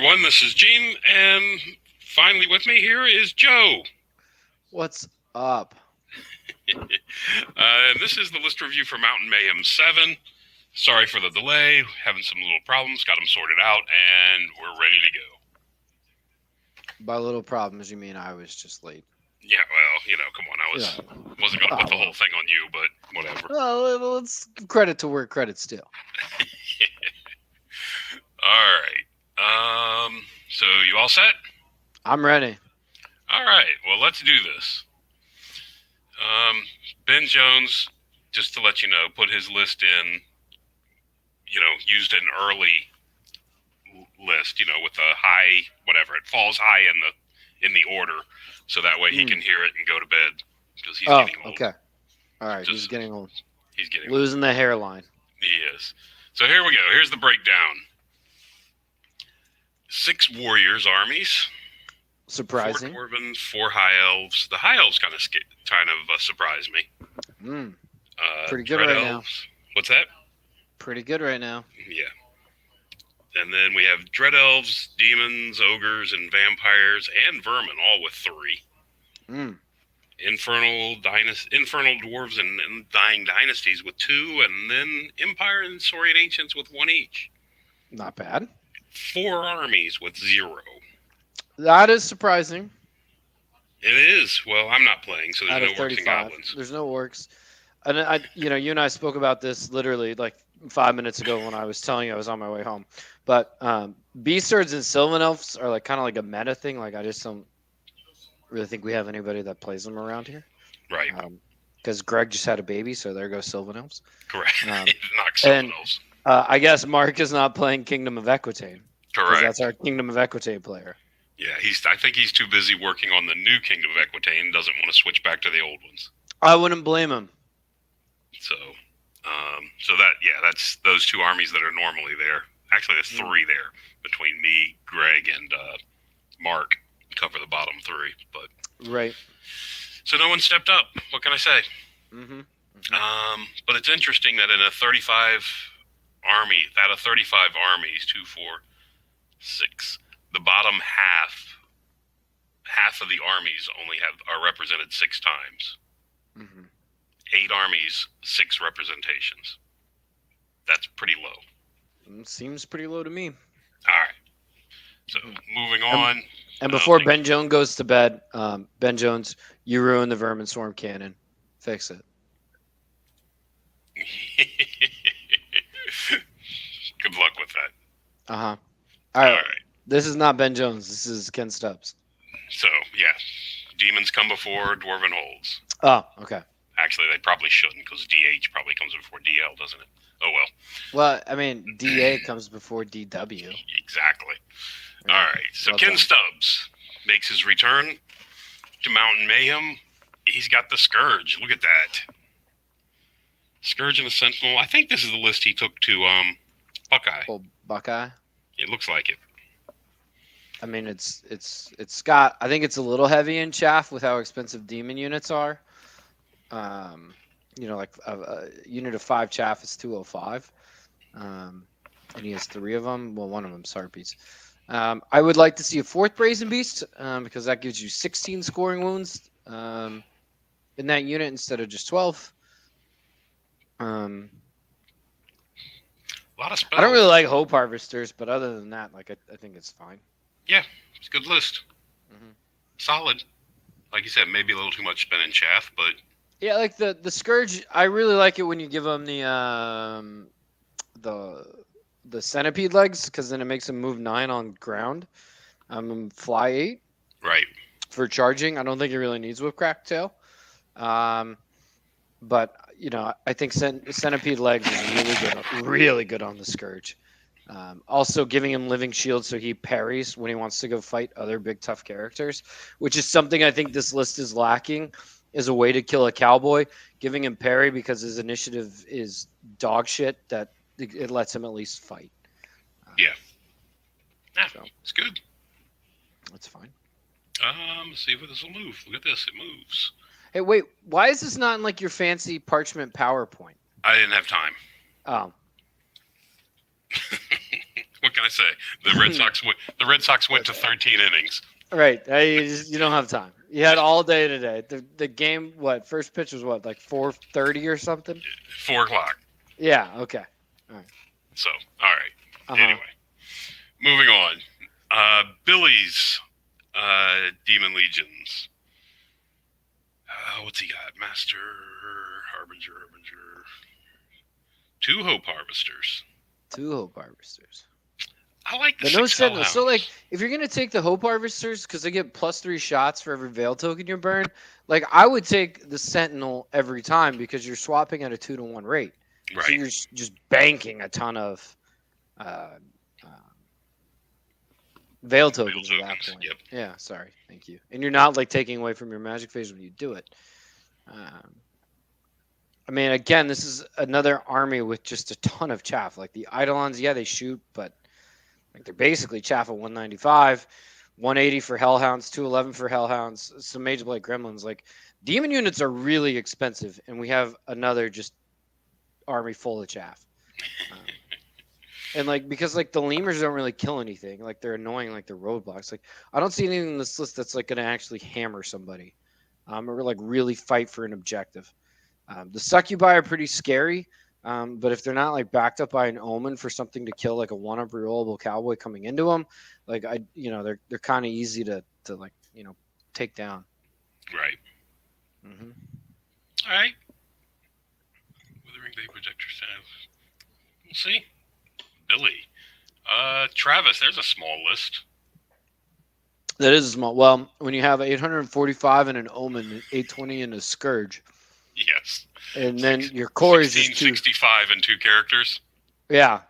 everyone. This is Gene, and finally with me here is Joe. What's up? This is the list review for Mayhem VII. Sorry for the delay. Having some little problems. Got them sorted out, and we're ready to go. By little problems, you mean I was just late? Yeah, well, come on. I wasn't going to put the whole thing on you, but whatever. Well, let's give credit to where credit's due. All right. So you all set? I'm ready. All right. Well, let's do this. Ben Jones, just to let you know, put his list in, used an early list, with a high, whatever. It falls high in the order, so that way he can hear it and go to bed, because he's getting old. Okay. All right, he's getting old. He's getting losing the hairline. He is. So here we go. Here's the breakdown. 6 warriors armies. Surprising. 4 dwarven, 4 high elves. The high elves kind of surprised me. Pretty good right now. What's that? Pretty good right now. Yeah. And then we have dread elves, demons, ogres, and vampires, and vermin, all with 3. Infernal dwarves and dying dynasties with 2, and then empire and Saurian ancients with 1 each. Not bad. 4 armies with 0. That is surprising. It is. Well, I'm not playing, so there's no orcs and goblins. There's no orcs. And you and I spoke about this literally like 5 minutes ago when I was telling you I was on my way home. But Beastards and Sylvan Elves are kind of like a meta thing. Like, I just don't really think we have anybody that plays them around here. Right. Because Greg just had a baby, so there goes Sylvan Elves. Correct. Knock Sylvan Elves. I guess Mark is not playing Kingdom of Equitaine. Correct. That's our Kingdom of Equitaine player. Yeah, I think he's too busy working on the new Kingdom of Equitaine, doesn't want to switch back to the old ones. I wouldn't blame him. So, that's those 2 armies that are normally there. Actually, there's 3 there between me, Greg, and Mark. Cover the bottom 3, but right. So no one stepped up. What can I say? But it's interesting that in a 35 army, out of 35 armies, 2, 4, 6, the bottom half of the armies only are represented 6 times. 8 armies, 6 representations. That's pretty low. Seems pretty low to me. All right. So moving on. And before Ben Jones goes to bed, Ben Jones, you ruined the Vermin Swarm cannon. Fix it. Good luck with that. All right. This is not Ben Jones. This is Ken Stubbs. So, yeah. Demons come before Dwarven Holds. Oh, okay. Actually, they probably shouldn't, because DH probably comes before DL, doesn't it? Oh, well. Well, I mean, DA comes before DW. Exactly. All right. So well Ken Stubbs makes his return to Mountain Mayhem. He's got the Scourge. Look at that. Scourge and the Sentinel. I think this is the list he took to Buckeye. Oh, Buckeye? It looks like it. I mean, it's got. I think it's a little heavy in chaff with how expensive demon units are. Like a unit of 5 chaff is 205, and he has 3 of them. Well, one of them's Harpies. I would like to see a 4th Brazen Beast because that gives you 16 scoring wounds in that unit instead of just 12. A lot of spells. I don't really like Hope Harvesters, but other than that, I think it's fine. Yeah, it's a good list. Solid. Like you said, maybe a little too much spin and chaff, but yeah, like the Scourge. I really like it when you give them the centipede legs, because then it makes him move 9 on ground. Fly 8. Right. For charging. I don't think he really needs Whipcrack Tail. But I think centipede legs is really good on the Scourge. Also giving him living shield so he parries when he wants to go fight other big tough characters, which is something I think this list is lacking, is a way to kill a cowboy. Giving him parry because his initiative is dog shit, that it lets him at least fight. Yeah, it's good. That's fine. Let's see if this will move. Look at this, it moves. Hey, wait, why is this not in your fancy parchment PowerPoint? I didn't have time. Oh. What can can I say? The Red Sox went to 13 innings. Right. You don't have time. You had all day today. The game, first pitch was like 4:30 or something? 4 o'clock. Yeah, okay. All right. So, all right. Anyway, moving on. Billy's Demon Legions. What's he got? Master, Harbinger. 2 Hope Harvesters. 2 Hope Harvesters. I like the no 6 Sentinel. So, Hellhounds. if you're going to take the Hope Harvesters, because they get +3 shots for every Veil token you burn, I would take the Sentinel every time because you're swapping at a 2-to-1 rate. Right. So you're just banking a ton of Veil tokens at that point. Yep. Yeah, sorry. Thank you. And you're not, taking away from your magic phase when you do it. I mean, again, this is another army with just a ton of chaff. The Eidolons, yeah, they shoot, but they're basically chaff at 195, 180 for Hellhounds, 211 for Hellhounds, some Mage Blade Gremlins. Demon units are really expensive, and we have another just army full of chaff. And because the lemurs don't really kill anything. They're annoying, they're roadblocks. I don't see anything in this list that's going to actually hammer somebody, or really fight for an objective. The succubi are pretty scary, but if they're not backed up by an omen for something to kill a 1-up rerollable cowboy coming into them, they're kind of easy to take down. Right. Mm-hmm. All right. Withering Day Projector staff. We'll see. Billy. Travis, there's a small list. That is small. Well, when you have 845 and an omen, 820 and a scourge. Yes. And then your core is just 1665 and 2 characters. Yeah.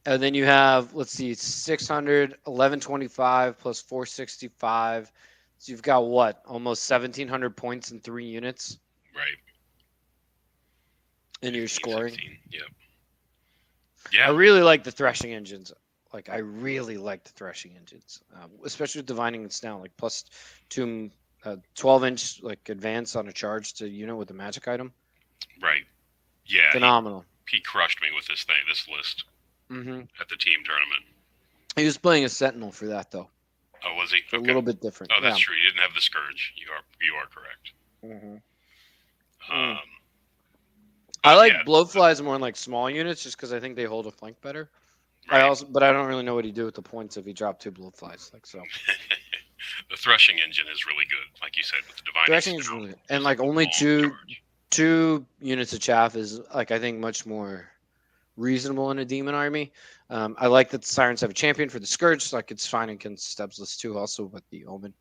And then you have, 600, 1125 plus 465. So you've got almost 1,700 points in 3 units. Right. And you're scoring. 16, yep. Yeah. I really like the threshing engines. I really like the threshing engines, especially with Divining and Snout, plus 2 12-inch advance on a charge to unit with the magic item. Right. Yeah. Phenomenal. He crushed me with this list. Mm-hmm. At the team tournament. He was playing a Sentinel for that though. Oh, was he? Okay. A little bit different. Oh, that's true. He didn't have the Scourge. You are correct. Mm-hmm. I like Blowflies more in small units just because I think they hold a flank better. Right. But I don't really know what he'd do with the points if he dropped 2 Blowflies. So. The threshing engine is really good, like you said, with the divine. Threshing is really good. And only two units of chaff is I think much more reasonable in a demon army. I like that the Sirens have a champion for the Scourge, so it's fine against Stubbs list too, also with the Omen.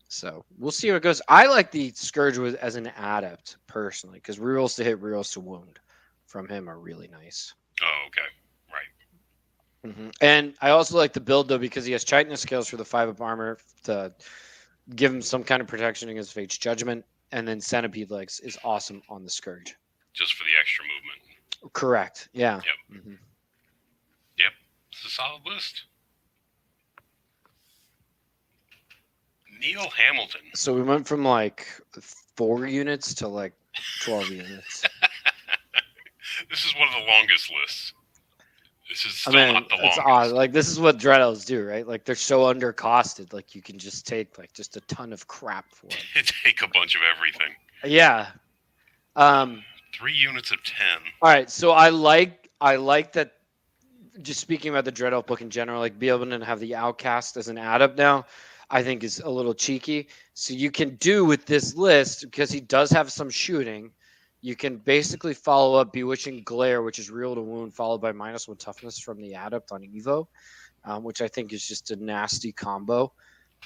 So we'll see how it goes. I like the Scourge as an adept personally, because rerolls to hit, rerolls to wound from him are really nice. Oh, okay. Right. Mm-hmm. And I also like the build though because he has Chitinous Scales for the 5-up armor to give him some kind of protection against Fate's Judgment, and then Centipede Legs is awesome on the Scourge. Just for the extra movement. Correct. Yeah. Yep. Mm-hmm. Yep. It's a solid list. Neil Hamilton. So we went from 4 units to 12 units. This is one of the longest lists. This is still not the longest. It's odd. This is what Dread Elves do, right? They're so undercosted. You can just take just a ton of crap for them. Take a bunch of everything. Yeah. 3 units of 10. All right, so I like that. Just speaking about the Dread Elf book in general, be able to have the Outcast as an add-up now, I think is a little cheeky. So you can do with this list, because he does have some shooting, you can basically follow up Bewitching Glare, which is real to wound, followed by -1 toughness from the adept on Evo, which I think is just a nasty combo.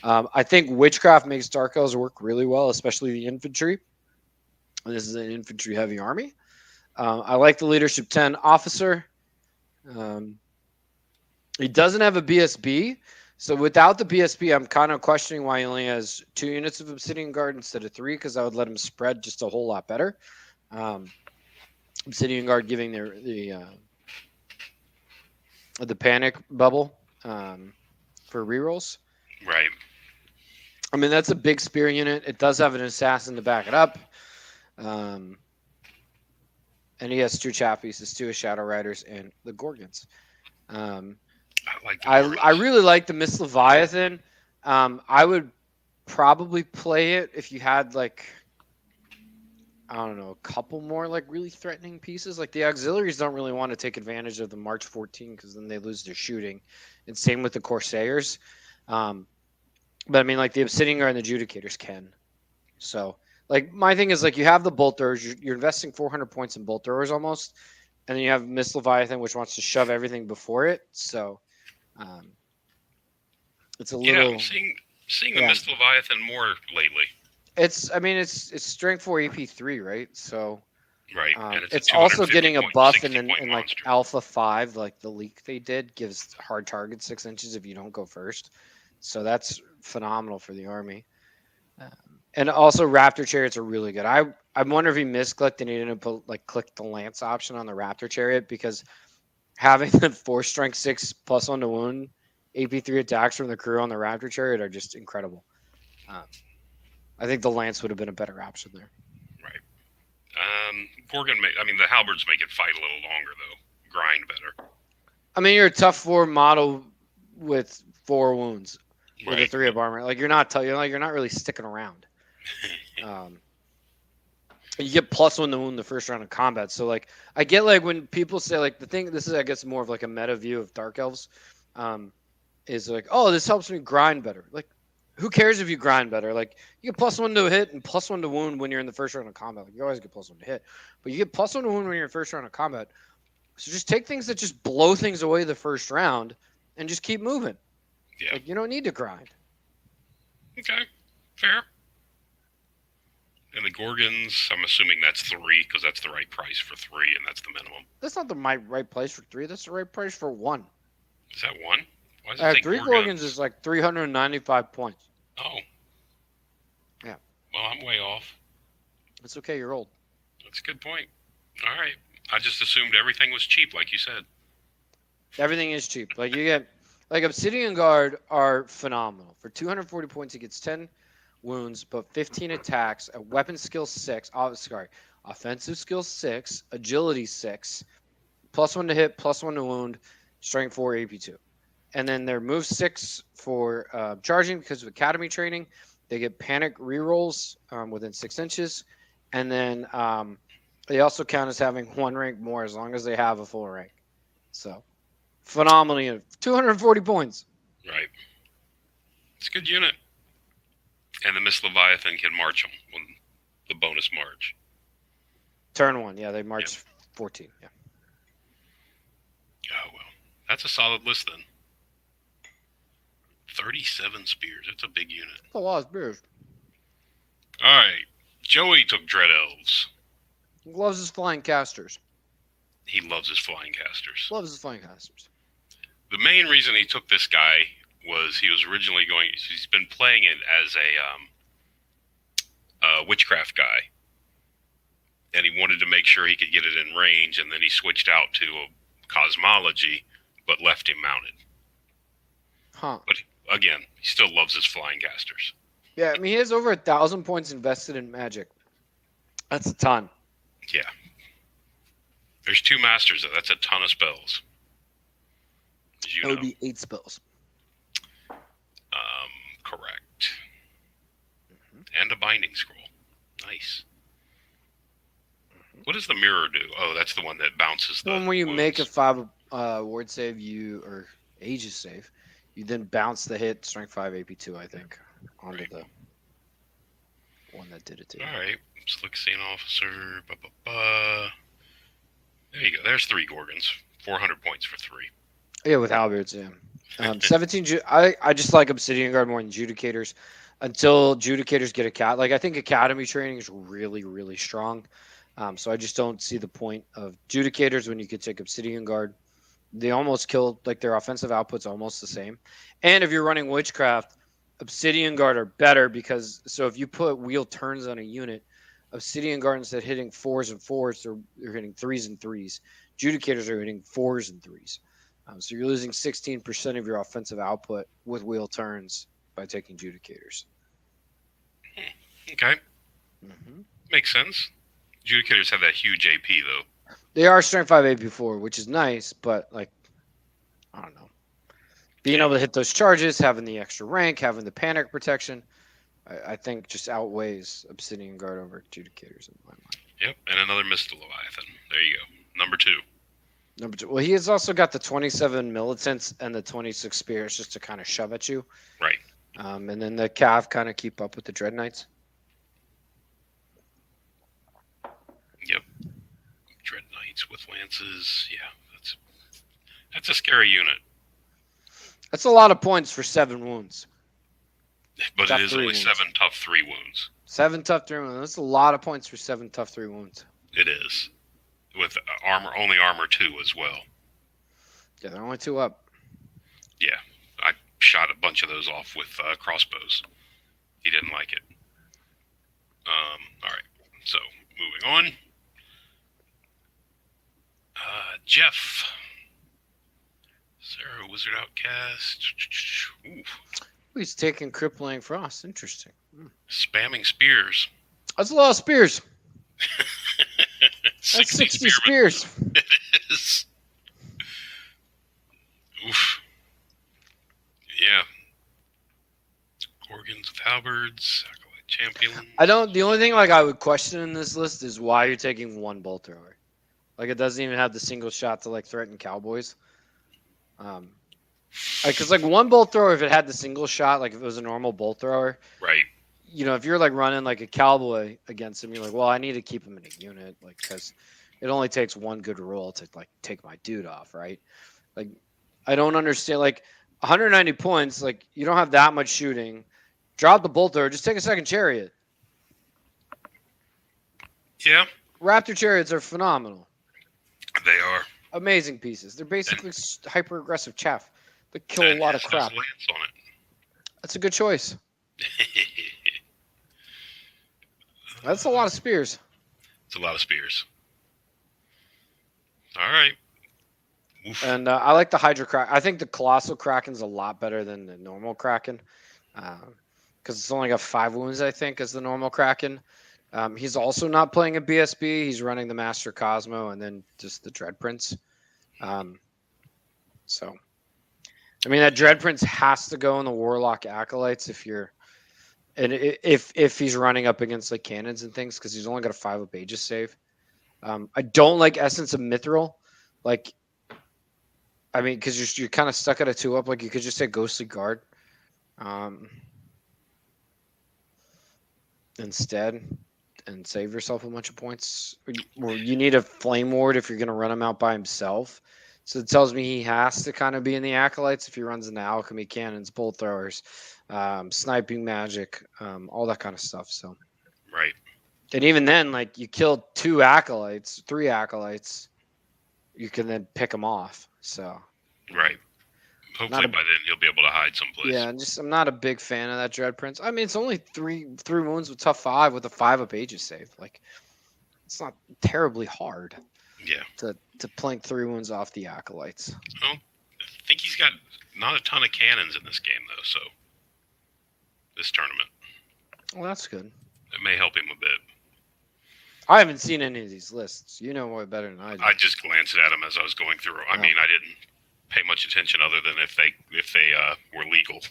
I think Witchcraft makes Dark Elves work really well, especially the infantry. This is an infantry-heavy army. I like the Leadership 10 officer. He doesn't have a BSB. So without the BSB, I'm kind of questioning why he only has 2 units of Obsidian Guard instead of 3, because I would let him spread just a whole lot better. Obsidian Guard giving the panic bubble for rerolls. Right. I mean, that's a big spear unit. It does have an assassin to back it up. And he has 2 chap pieces, 2 Shadow Riders, and the Gorgons. I like the I Gorgons. really like the Miss Leviathan. I would probably play it if you had like, I don't know, a couple more like really threatening pieces. Like the auxiliaries don't really want to take advantage of the March 14 because then they lose their shooting, and same with the Corsairs. Um, but I mean, like the Obsidian Guard and the Judicators can. So, like my thing is like you have the Bolt Throwers, you're investing 400 points in Bolt Throwers almost, and then you have Miss Leviathan, which wants to shove everything before it. So, um, it's a Yeah, I'm little, seeing the yeah. Mist Leviathan more lately. I mean, it's strength 4 AP3, right? So, Right, and it's a it's also 250 getting a point, buff, and 60 then point in like monster. Alpha 5, like the leak they did gives hard target 6 inches if you don't go first. So that's phenomenal for the army. Um, and also Raptor Chariots are really good. I wonder if he misclicked and he didn't put like click the Lance option on the Raptor Chariot, because having the 4 strength 6 +1 to wound AP3 attacks from the crew on the Raptor Chariot are just incredible. Um, I think the Lance would have been a better option there. Right. I mean, the halberds make it fight a little longer though. Grind better. I mean, you're a tough 4 model with 4 wounds with a Right. 3 of armor. Like you're not you're not really sticking around. Um, you get +1 to wound the first round of combat. So like I get like when people say like the thing, this is I guess more of like a meta view of Dark Elves, is like, oh, this helps me grind better. Like who cares if you grind better? Like you get +1 to hit and +1 to wound when you're in the first round of combat. Like you always get +1 to hit, but you get +1 to wound when you're in the first round of combat. So just take things that just blow things away the first round and just keep moving. Yeah. Like you don't need to grind. Okay. Fair. And the Gorgons, I'm assuming that's 3 because that's the right price for 3, and that's the minimum. That's not the right price for 3. That's the right price for 1. Is that 1? Why does it say 3 Gorgons? Gorgons is like 395 points. Oh. Yeah. Well, I'm way off. It's okay. You're old. That's a good point. All right. I just assumed everything was cheap, like you said. Everything is cheap. Like you get, like Obsidian Guard are phenomenal. For 240 points, he gets 10 wounds, but 15 attacks, a weapon skill 6. Oh, sorry, offensive skill 6, agility 6, +1 to hit, +1 to wound, strength 4, AP2. And then their move 6 for charging because of academy training. They get panic rerolls within 6 inches. And then they also count as having 1 rank more as long as they have a full rank. So phenomenally, 240 points. Right. It's a good unit. And the Miss Leviathan can march them when the bonus march. Turn 1, yeah, they march 14. Yeah. Oh, well. That's a solid list then. 37 spears. That's a big unit. That's a lot of spears. All right. Joey took Dread Elves. He loves his flying casters. He loves his flying casters. Loves his flying casters. The main reason he took this guy was he was originally he's been playing it as a witchcraft guy. And he wanted to make sure he could get it in range, and then he switched out to a cosmology, but left him mounted. Huh. But again, he still loves his flying casters. Yeah, I mean, he has over 1,000 points invested in magic. That's a ton. Yeah. There's 2 masters, though. That's a ton of spells. As you That would know. be 8 spells. Correct. And a binding scroll. Nice. What does the mirror do? Oh, that's the one that bounces the When you wounds. make a 5 ward save, or Aegis save, you then bounce the hit, strength 5, AP2, I think, onto the one that did it to you. All right. Slixian officer. There you go. There's 3 Gorgons. 400 points for 3. Yeah, with halberds, yeah. 17. I just like Obsidian Guard more than Judicators. Until Judicators get like I think Academy training is really, really strong. So I just don't see the point of Judicators when you could take Obsidian Guard. They almost kill, like their offensive output's almost the same. And if you're running Witchcraft, Obsidian Guard are better because if you put wheel turns on a unit, Obsidian Guard, instead of hitting 4s and 4s, they're hitting 3s and 3s. Judicators are hitting 4s and 3s. So you're losing 16% of your offensive output with wheel turns by taking Judicators. Okay. Mm-hmm. Makes sense. Judicators have that huge AP, though. They are strength 5 AP4, which is nice, but like I don't know. Being able to hit those charges, having the extra rank, having the panic protection, I think just outweighs Obsidian Guard over Adjudicators in my mind. Yep, and another Mr. Leviathan. There you go. Number 2. Number 2. Well, he has also got the 27 militants and the 26 spears just to kind of shove at you. Right. And then the Cav kind of keep up with the Dread Knights. Yep. Dread Knights with lances. Yeah, that's a scary unit. That's a lot of points for 7 wounds. But it is only 7 tough 3 wounds. 7 tough 3 wounds. That's a lot of points for 7 tough 3 wounds. It is. With only armor 2 as well. Yeah, they're only 2 up. Yeah, I shot a bunch of those off with crossbows. He didn't like it. All right, so moving on. Jeff. Sarah, Wizard Outcast. Ooh. He's taking Crippling Frost. Interesting. Spamming spears. That's a lot of spears. 60 That's 60 spears. It is. Oof. Yeah. Gorgons with halberds. Acolyte champion. The only thing like I would question in this list is why you're taking 1 bolt thrower. Like it doesn't even have the single shot to like threaten cowboys. Because like 1 bolt thrower, if it had the single shot, like if it was a normal bolt thrower, Right. you know, if you're like running like a cowboy against him, you're like, well, I need to keep him in a unit, like because it only takes 1 good roll to like take my dude off, right? Like, I don't understand. Like 190 points, like you don't have that much shooting. Drop the bolt thrower, just take a second chariot. Yeah. Raptor chariots are phenomenal. They are. Amazing pieces. They're basically hyper aggressive chaff. They kill a lot of crap. Lance on it. That's a good choice. That's a lot of spears. It's a lot of spears. All right. Oof. And I like the Hydra Kraken. I think the Colossal Kraken's a lot better than the normal Kraken. Because it's only got 5 wounds, I think, as the normal Kraken. He's also not playing a BSB. He's running the Master Cosmo and then just the Dread Prince. So, I mean, that Dread Prince has to go in the Warlock Acolytes if he's running up against like cannons and things, because he's only got a 5 up Aegis save. I don't like Essence of Mithril. Like, I mean, because you're kind of stuck at a 2 up. Like, you could just say Ghostly Guard instead and save yourself a bunch of points. Or you need a Flame Ward if you're going to run him out by himself. So it tells me he has to kind of be in the Acolytes if he runs into Alchemy Cannons, Bolt Throwers, Sniping Magic, all that kind of stuff. So, right. And even then, like, you kill 2 Acolytes, 3 Acolytes, you can then pick them off. So, right. Hopefully by then he'll be able to hide someplace. Yeah, I'm not a big fan of that Dread Prince. I mean, it's only 3 wounds with tough 5 with a 5 up Aegis save. Like, it's not terribly hard. Yeah. To plank 3 wounds off the Acolytes. Well, I think he's got not a ton of cannons in this game though, so this tournament. Well, that's good. It may help him a bit. I haven't seen any of these lists. You know way better than I do. I just glanced at them as I was going through. I mean, I didn't pay much attention other than if they were legal.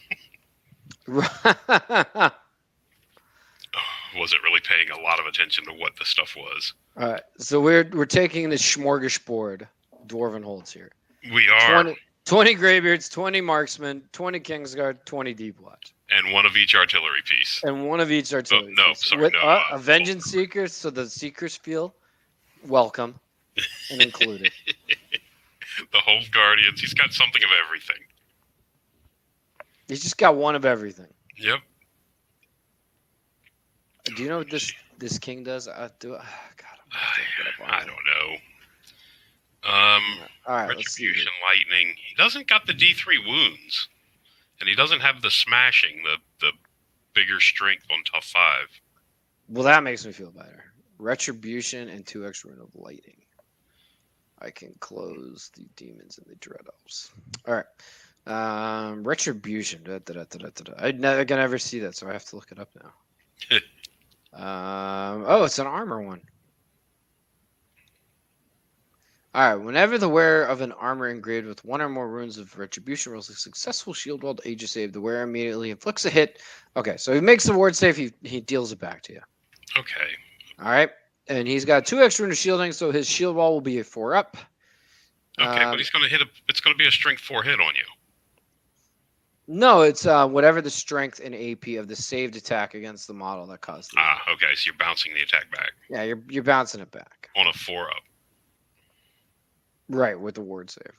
Wasn't really paying a lot of attention to what the stuff was. All right, so we're taking the smorgasbord Dwarven holds here. We are 20 Greybeards, 20 Marksmen, 20 Kingsguard, 20 Deep Watch, and 1 of each artillery piece. And 1 of each artillery. No, piece. sorry, With, no. A Vengeance Seekers, so the Seekers feel welcome and included. The whole Guardians. He's got something of everything. He's just got 1 of everything. Yep. Do you know what this king does? I don't know. All right, Retribution, Lightning. He doesn't got the D3 wounds, and he doesn't have the smashing, the bigger strength on tough 5. Well, that makes me feel better. Retribution and 2 extra rune of lightning. I can close the demons and the Dread Elves. All right. Retribution. I can never see that, so I have to look it up now. Oh, it's an armor one. All right. Whenever the wearer of an armor engraved with one or more runes of retribution rolls a successful shield wall age save, the wearer immediately inflicts a hit. Okay, so he makes the ward save. He deals it back to you. Okay. All right, and he's got 2 extra into shielding, so his shield wall will be a 4 up. Okay, but he's going to hit it's going to be a strength 4 hit on you. No, it's whatever the strength and AP of the saved attack against the model that caused it. Okay, so you're bouncing the attack back. Yeah, you're bouncing it back. On a 4 up. Right, with the ward save.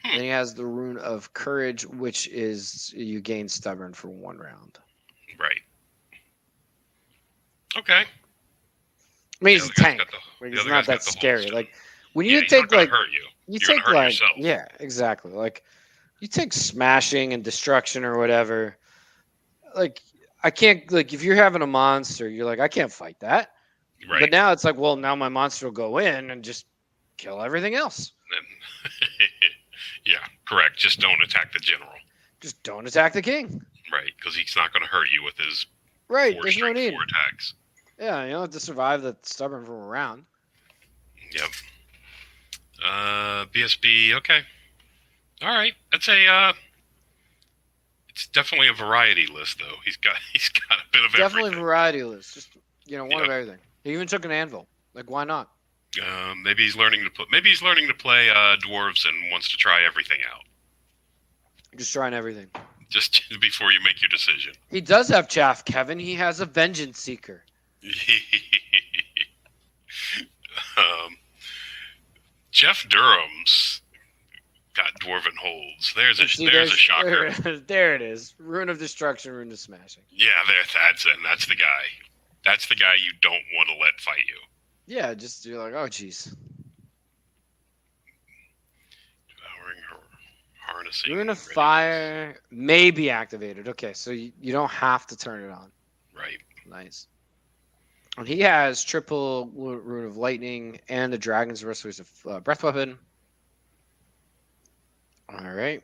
Then he has the rune of courage, which is you gain stubborn for 1 round. Right. Okay. I mean, he's a tank. He's not that scary. Like when you take like hurt you take like yourself. Yeah, exactly. Like you take smashing and destruction or whatever. Like I can't like if you're having a monster, you're like I can't fight that. Right. But now it's like, well, now my monster will go in and just kill everything else. Yeah, correct. Just don't attack the general. Just don't attack the king. Right, because he's not going to hurt you with his there's no need. 4 attacks. Yeah, you don't have to survive the stubborn from a round. Yep. BSB, okay. All right. That's a it's definitely a variety list though. He's got a bit of Definitely everything. a variety list. Just one of everything. He even took an anvil. Like why not? Maybe he's learning to play dwarves and wants to try everything out. Just trying everything. Just before you make your decision. He does have chaff, Kevin. He has a vengeance seeker. Jeff Durham's got dwarven holds. There's a shocker. There it is. Rune of destruction, rune of smashing. Yeah, that's the guy. That's the guy you don't want to let fight you. Yeah, just you're like, oh jeez. Harnessing. Rune of fire may be activated. Okay, so you don't have to turn it on. Right. Nice. And he has triple rune of lightning and the dragon's wrestler's breath weapon. All right.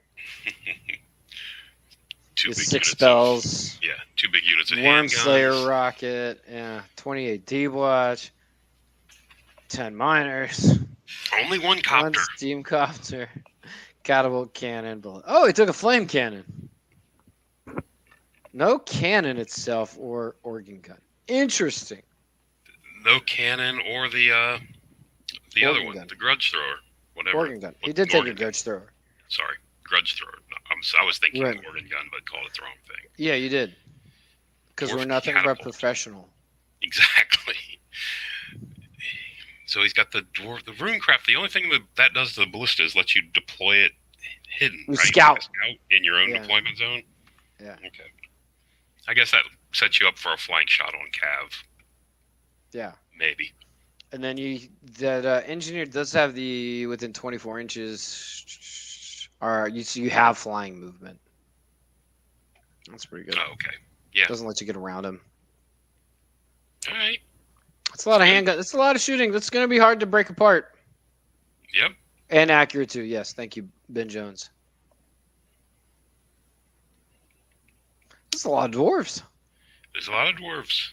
2 big 6 spells. 2 big units of Worm handguns. Slayer rocket. Yeah, 28 D-Watch. 10 miners. Only 1 copter. 1 steam copter. Catapult cannon. Oh, he took a flame cannon. No cannon itself or organ gun. Interesting. No cannon or the other one, the grudge thrower, whatever. Organ gun. He did take a grudge thrower. Sorry, grudge thrower. No, I was thinking right. organ gun, but called it the wrong thing. Yeah, you did. Because we're nothing but professional. Exactly. So he's got the rune craft. The only thing that does to the ballista is let you deploy it hidden, right? Scout in your own deployment zone. Yeah. Okay. I guess that sets you up for a flank shot on Cav. Yeah. Maybe. And then that engineer does have the within 24 inches. You have flying movement. That's pretty good. Oh, okay. Yeah. Doesn't let you get around him. All right. It's a lot of handgun. It's a lot of shooting. That's going to be hard to break apart. Yep. And accurate too. Yes. Thank you, Ben Jones. There's a lot of dwarves. There's a lot of dwarves.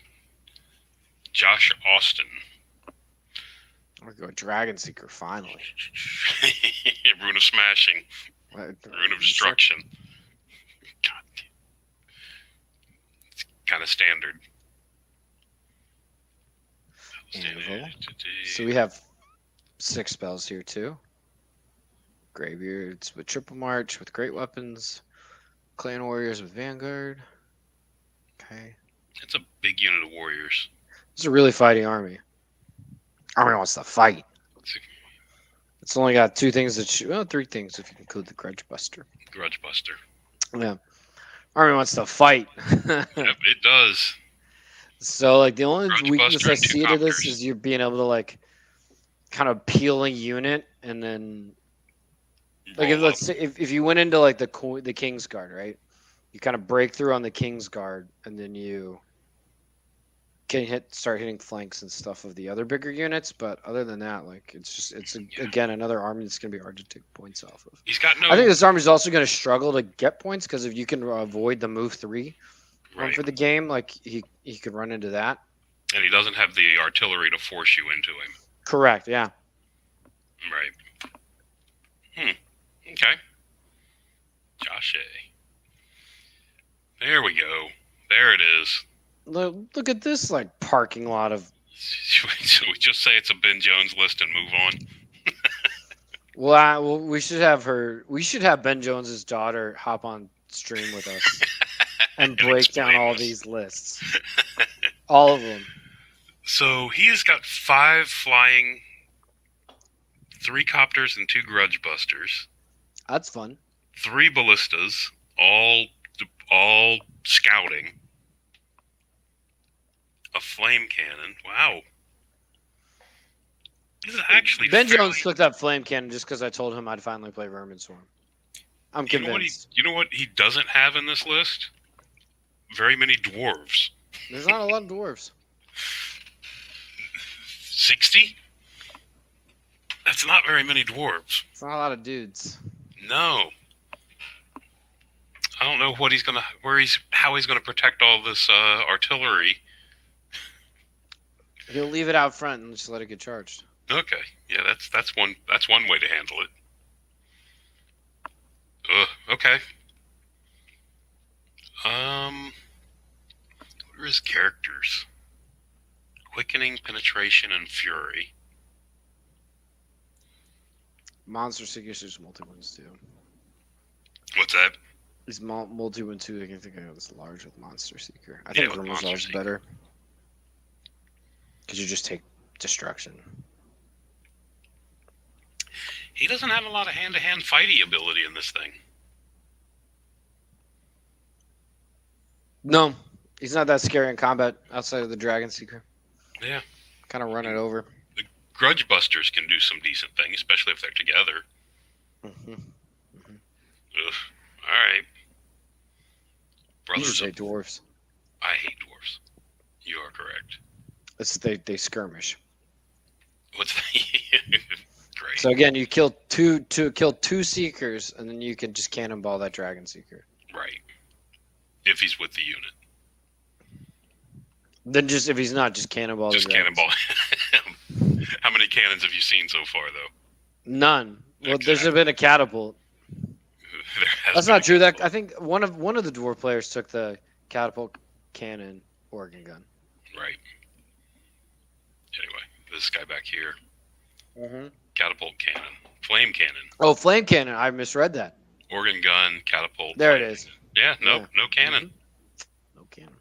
Josh Austin. We're going Dragon Seeker finally. Rune of smashing. Rune of destruction. God. It's kind of standard. So we have 6 spells here too. Graybeards with triple march with great weapons. Clan warriors with vanguard. Okay. It's a big unit of warriors. It's a really fighting army. Army wants to fight. It's only got 2 things that shoot. Well, 3 things if you include the Grudge Buster. Grudge Buster. Yeah. Army wants to fight. Yep, it does. So, like, the only Grudge weakness Buster I and 2 see to this copters. is you being able to, like, kind of peel a unit and then, like, Roll let's say if you went into, like, the King's Guard, right? You kind of break through on the King's Guard and then you can start hitting flanks and stuff of the other bigger units, but other than that, like again another army that's gonna be hard to take points off of. He's got no. I think this army is also gonna struggle to get points because if you can avoid the move 3 for the game, like he could run into that. And he doesn't have the artillery to force you into him. Correct. Yeah. Right. Okay. Josh A. There we go. There it is. Look at this like parking lot of. Should we just say it's a Ben Jones list and move on? Well, we should have her. We should have Ben Jones's daughter hop on stream with us and break down all these lists, all of them. So he has got 5 flying, 3 copters, and 2 grudge busters. That's fun. 3 ballistas, all scouting. A flame cannon. Wow. This is actually Ben Jones took that flame cannon just because I told him I'd finally play Vermin Swarm. I'm convinced. You know what he doesn't have in this list? Very many dwarves. There's not a lot of dwarves. 60? That's not very many dwarves. It's not a lot of dudes. No. I don't know what how he's gonna protect all this artillery. He'll leave it out front and just let it get charged. Okay, yeah, that's one way to handle it. Okay. What are his characters? Quickening, penetration, and fury. Monster Seekers is multi-wins too. What's that? He's multi-win too. I can think of this large with Monster Seeker. I think Vermin's better. Because you just take destruction. He doesn't have a lot of hand-to-hand fighty ability in this thing. No, he's not that scary in combat outside of the Dragon Seeker. Yeah. Kind of run it over. The Grudge Busters can do some decent things, especially if they're together. Mm-hmm. Mm-hmm. Ugh. All right. Brothers hate dwarves. I hate dwarves. You are correct. They skirmish. What's that? Great. So again, you kill two seekers, and then you can just cannonball that Dragon Seeker. Right. If he's with the unit. Then just if he's not, just cannonball. Just cannonball. How many cannons have you seen so far, though? None. Well, there's been a catapult. That's not true. That I think one of the dwarf players took the catapult cannon organ gun. Right. Anyway, this guy back here. Mm-hmm. Catapult cannon. Flame cannon. Oh, flame cannon. I misread that. Organ gun, catapult. There it is. Yeah, no cannon. Mm-hmm. No cannon.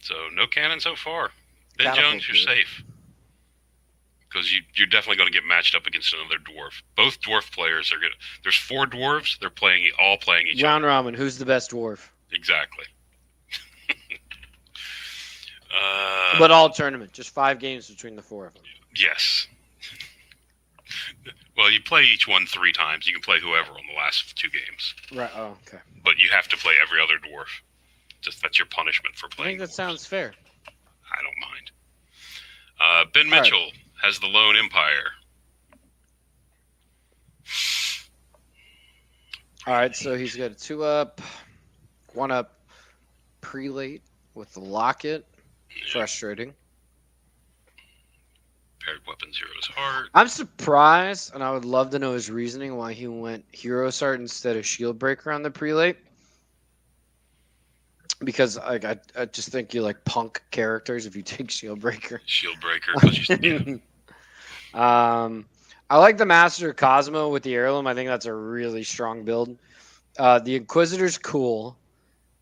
So, no cannon so far. Ben Jones, you're safe. Because you're definitely going to get matched up against another dwarf. Both dwarf players are good. There's 4 dwarves. They're all playing each other. Round robin. Who's the best dwarf? Exactly. But all tournament. Just 5 games between the 4 of them. Yes. Well, you play each one 3 times. You can play whoever on the last 2 games. Right. Oh, okay. But you have to play every other dwarf. That's your punishment for I playing. think that sounds fair. I don't mind. Ben Mitchell has the Lone Empire. All right, so he's got a 2-up, 1-up prelate with the locket. Frustrating. Paired weapons, hero's heart. I'm surprised, and I would love to know his reasoning why he went Hero's Heart instead of Shield Breaker on the prelate. Because I just think you like punk characters if you take Shield Breaker. Shield Breaker. I like the Master Cosmo with the heirloom. I think that's a really strong build. The Inquisitor's cool.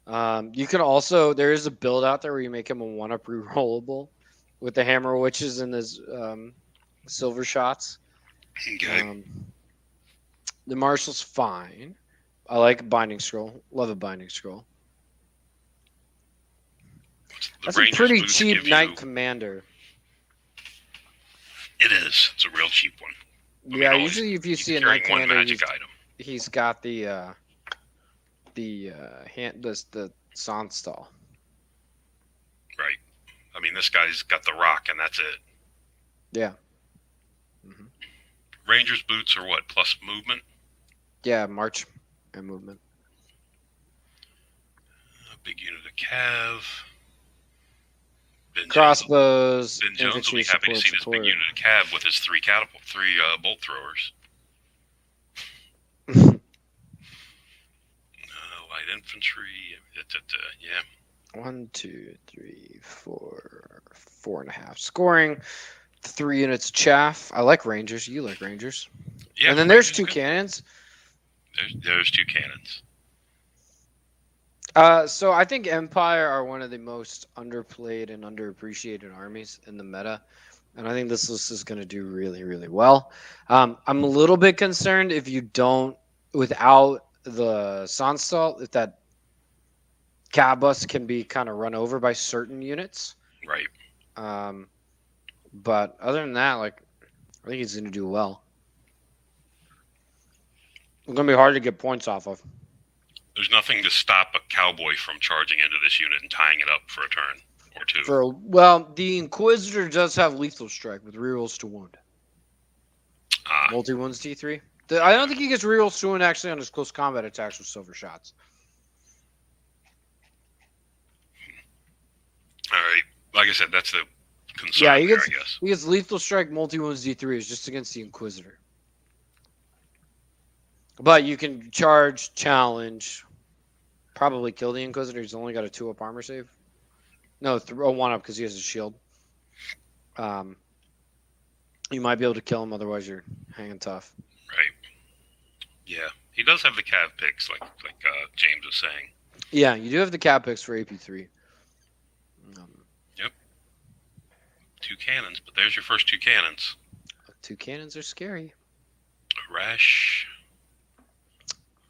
You can also, there is a build out there where you make him a 1-up rerollable with the Hammer Witches and his silver shots. Okay. The Marshal's fine. I like Binding Scroll. Love a Binding Scroll. That's a pretty cheap Knight Commander. It is. It's a real cheap one. Yeah, usually if you see a Knight Commander, magic item. He's got the Sandstall. Right. I mean, this guy's got the rock, and that's it. Yeah. Mm-hmm. Ranger's boots are what? Plus movement? Yeah, march and movement. A big unit of Cav. Crossbows, Ben Jones will infantry, be happy to see this big unit of cav with his three bolt throwers. Light infantry, yeah. 1, 2, 3, 4, 4.5 scoring. 3 units chaff. I like Rangers. You like Rangers. Yeah, and then there's 2 cannons. There's 2 cannons. So I think Empire are one of the most underplayed and underappreciated armies in the meta. And I think this list is going to do really, really well. I'm a little bit concerned if you don't, without the Sonsalt, if that cab bus can be kind of run over by certain units. Right. But other than that, like, I think he's going to do well. It's going to be hard to get points off of. There's nothing to stop a cowboy from charging into this unit and tying it up for a turn or 2. Well, the Inquisitor does have lethal strike with rerolls to wound. Multi-wounds D3. I don't think he gets rerolls to wound actually on his close combat attacks with silver shots. All right. Like I said, that's the concern. Yeah, I guess. He gets lethal strike, multi-wounds D3 is just against the Inquisitor. But you can charge, challenge, probably kill the Inquisitor. He's only got a 2-up armor save. No, 1-up because he has a shield. You might be able to kill him, otherwise you're hanging tough. Right. Yeah, he does have the cav picks, like James was saying. Yeah, you do have the cap picks for AP3. Yep. 2 cannons, but there's your first 2 cannons. 2 cannons are scary. Rash.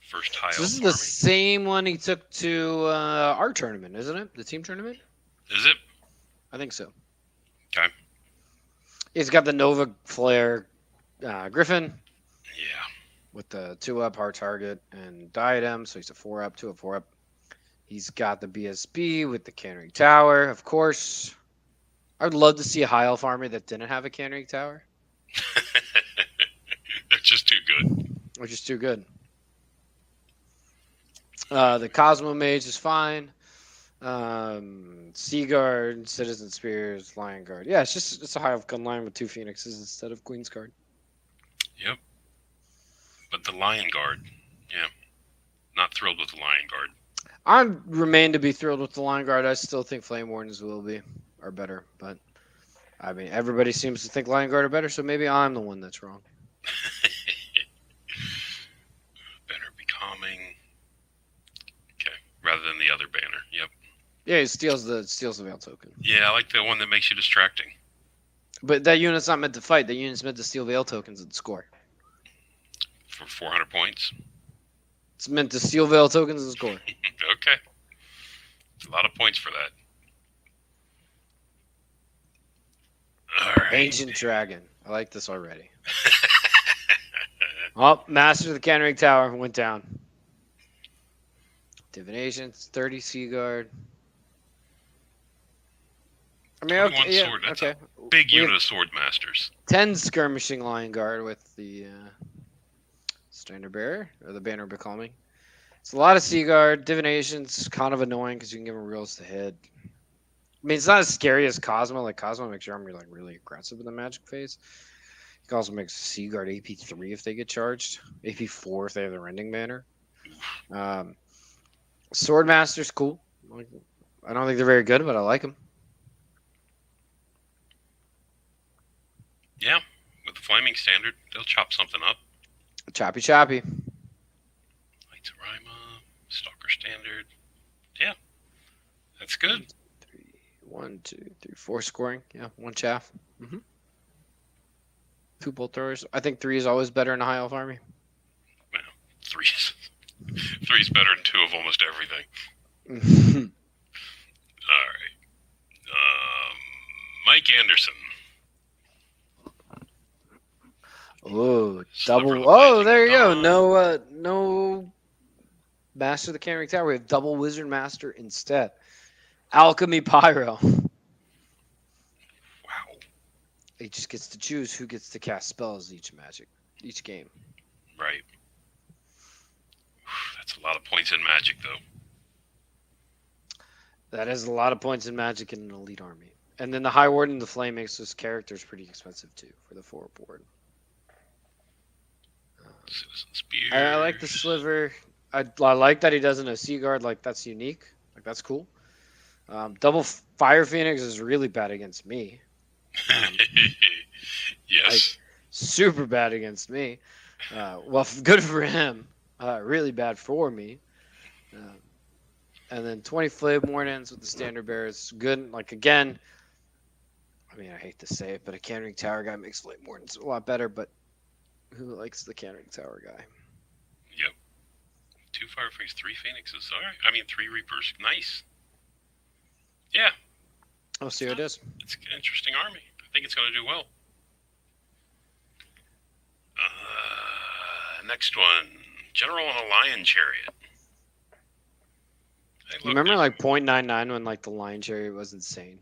First high. So this is the same one he took to our tournament, isn't it? The team tournament? Is it? I think so. Okay. He's got the Nova Flare Griffin. Yeah. With the 2-up hard target and diadem, so he's a 4-up, 2-up, 4-up. He's got the BSB with the Cannery Tower, of course. I would love to see a High Elf army that didn't have a Cannery Tower. They're just too good. Which is too good. The Cosmo Mage is fine. Seaguard, Citizen Spears, Lionsguard. Yeah, it's a High Elf gun line with 2 Phoenixes instead of Queensguard. Yep. But the Lionsguard, yeah. Not thrilled with the Lionsguard. I remain to be thrilled with the Lionsguard. I still think Flame Wardens are better, but I mean everybody seems to think Lionsguard are better, so maybe I'm the one that's wrong. Banner becoming. Okay. Rather than the other banner. Yep. Yeah, he steals the Veil token. Yeah, I like the one that makes you distracting. But that unit's not meant to fight. That unit's meant to steal Veil tokens and score. For 400 points? It's meant to steal Veil tokens and score. Okay. It's a lot of points for that. All right. Ancient Dragon. I like this already. Oh, Master of the Cannery Tower went down. Divination, 30 Seaguard. I mean, okay, yeah, sword. That's okay. a big unit of sword masters. 10 skirmishing Lionsguard with the Standard Bearer, or the Banner Becalming. It's a lot of Seaguard. Divination's kind of annoying because you can give them reels to hit. I mean, it's not as scary as Cosmo. Like, Cosmo makes your army like really aggressive in the magic phase. You can also make Seaguard AP3 if they get charged. AP4 if they have the Rending Banner. Swordmaster's cool. I don't think they're very good, but I like them. Yeah, with the Flaming Standard, they'll chop something up. Choppy, choppy. Lights of Rima, Stalker Standard. Yeah, that's good. 1, 2, 3, 4 scoring. Yeah, 1 chaff. 2 bolt throwers. I think 3 is always better in a High Elf army. Well, 3's better than 2 of almost everything. All right. Mike Anderson. Oh, double. Oh, there you go. No Master of the Cannery Tower. We have double Wizard Master instead. Alchemy Pyro. Wow. He just gets to choose who gets to cast spells each game. Right. That's a lot of points in Magic, though. That is a lot of points in Magic in an elite army. And then the High Warden and the Flame makes those characters pretty expensive too for the 4 board. I like the Sliver. I like that he doesn't a Sea Guard. Like, that's unique. Like, that's cool. Double Fire Phoenix is really bad against me. Yes. Like, super bad against me. Well, good for him. Really bad for me. And then 20 Flame Wardens with the Standard Bearers. Good. Like, again, I mean, I hate to say it, but a Cannering Tower guy makes Flame Wardens a lot better, but who likes the Cannering Tower guy? Yep. 2 Fireface, 3 Phoenixes. All right. I mean, 3 Reapers. Nice. Yeah. Oh, see what it is. It's an interesting army. I think it's going to do well. Next one. General on a Lion Chariot. Remember, like, 0.99 when, like, the Lion Chariot was insane?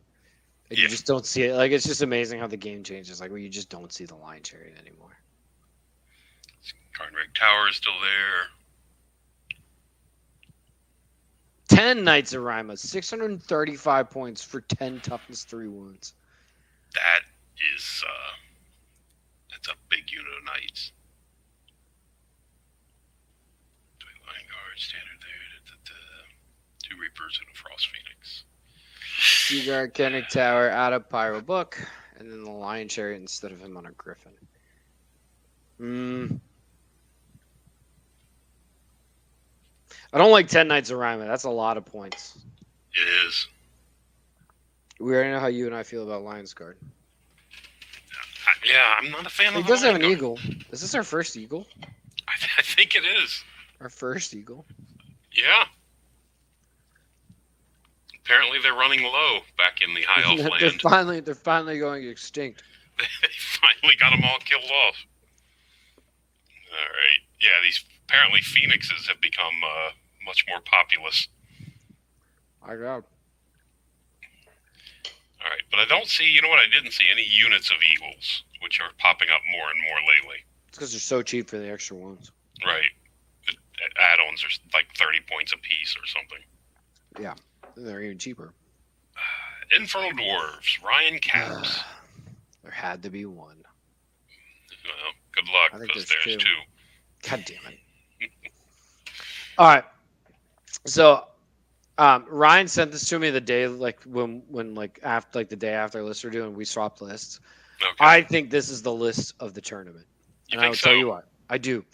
And you just don't see it. Like, it's just amazing how the game changes. Like, where you just don't see the Lion Chariot anymore. Carnreg Tower is still there. 10 Knights of Rima, 635 points for 10 toughness, 3 wounds. That is, that's a big unit of Knights. Lionsguard, standard there. 2 Reapers and a Frost Phoenix. Sea Guard, Cannering Tower, out of Pyro book, and then the Lion Chariot instead of him on a Griffin. I don't like 10 Knights of Rima. That's a lot of points. It is. We already know how you and I feel about Lionsguard. Yeah, I'm not a fan of He does have an eagle. Is this our first eagle? I think it is. Our first eagle? Yeah. Apparently they're running low back in the High Elf land. They're finally going extinct. They finally got them all killed off. All right. Yeah, these apparently Phoenixes have become much more populous. I got. All right, but I don't see, you know what, I didn't see any units of Eagles, which are popping up more and more lately. It's because they're so cheap for the extra wounds. Right. Add-ons are like 30 points a piece or something. Yeah, they're even cheaper. Infernal Dwarfs, Ryan Caps. There had to be one. Well, good luck, because there's two. God damn it. All right. So, Ryan sent this to me the day, like when like after, like the day after lists were due, and we swapped lists. Okay. I think this is the list of the tournament, and I will tell you what I do.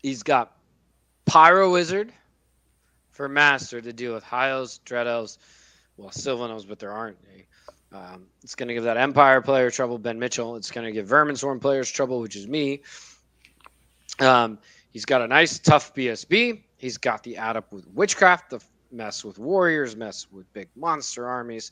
He's got Pyro Wizard for Master to deal with High Elves, Dread Elves, well, Sylvan Elves, but there aren't any. It's going to give that Empire player trouble, Ben Mitchell. It's going to give Verminsworn players trouble, which is me. He's got a nice, tough BSB. He's got the add up with Witchcraft, the mess with Warriors, mess with big monster armies.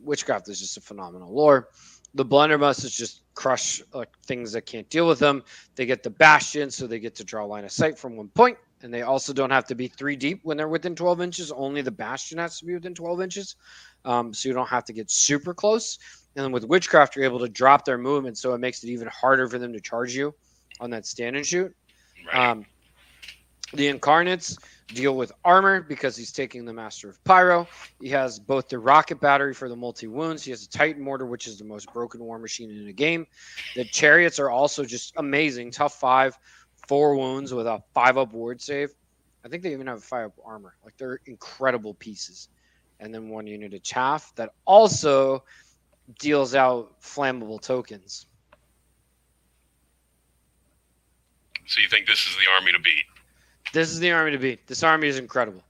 Witchcraft is just a phenomenal lore. The Blunderbuss is just crush things that can't deal with them. They get the Bastion, so they get to draw line of sight from one point. And they also don't have to be 3 deep when they're within 12 inches. Only the Bastion has to be within 12 inches. So you don't have to get super close. And then with Witchcraft, you're able to drop their movement, so it makes it even harder for them to charge you on that stand and shoot. Right. The Incarnates deal with armor because he's taking the Master of Pyro. He has both the rocket battery for the multi-wounds. He has a Titan mortar, which is the most broken war machine in the game. The Chariots are also just amazing. Tough 5, 4 wounds with a 5-up ward save. I think they even have a 5-up armor. Like, they're incredible pieces. And then 1 unit of Chaff that also deals out flammable tokens. So you think this is the army to beat? This is the army to beat. This army is incredible.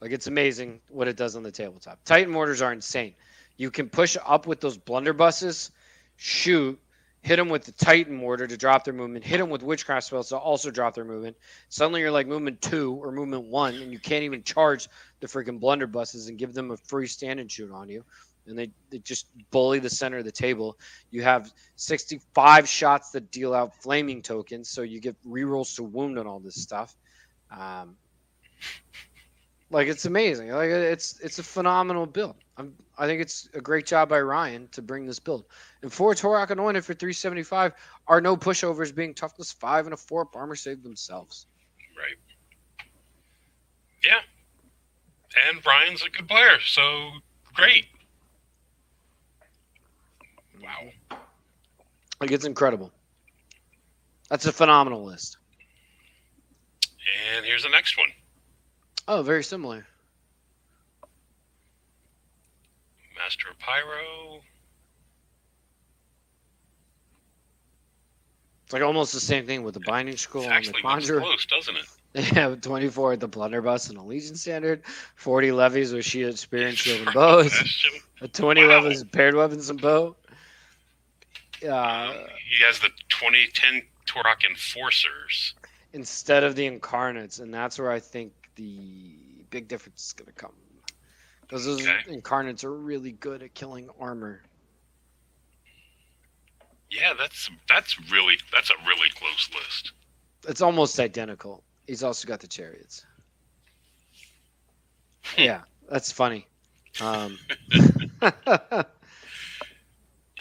Like, it's amazing what it does on the tabletop. Titan mortars are insane. You can push up with those blunderbusses, shoot, hit them with the Titan mortar to drop their movement, hit them with Witchcraft spells to also drop their movement. Suddenly you're like movement 2 or movement 1, and you can't even charge the freaking blunderbusses and give them a free stand and shoot on you. And they just bully the center of the table. You have 65 shots that deal out flaming tokens, so you get rerolls to wound on all this stuff. Like, it's amazing. Like, it's a phenomenal build. I think it's a great job by Ryan to bring this build. And 4 Torok Anointed for 375 are no pushovers, being toughness 5 and a 4-up armor save themselves. Right. Yeah. And Ryan's a good player, so Great. Wow. Like, it's incredible. That's a phenomenal list. And here's the next one. Oh, very similar. Master of Pyro. It's like almost the same thing with the Binding Scroll and the Actually looks Conjurer. close, doesn't it? Yeah, 24 at the Blunderbuss and a Legion Standard. 40 levies with shield, spear, and shield and bows. A 20 levies paired weapons and bow. He has the 2010 Torok Enforcers. Instead of the Incarnates, and that's where I think the big difference is going to come. Because those Incarnates are really good at killing armor. Yeah, that's a really close list. It's almost identical. He's also got the chariots. Yeah, that's funny. How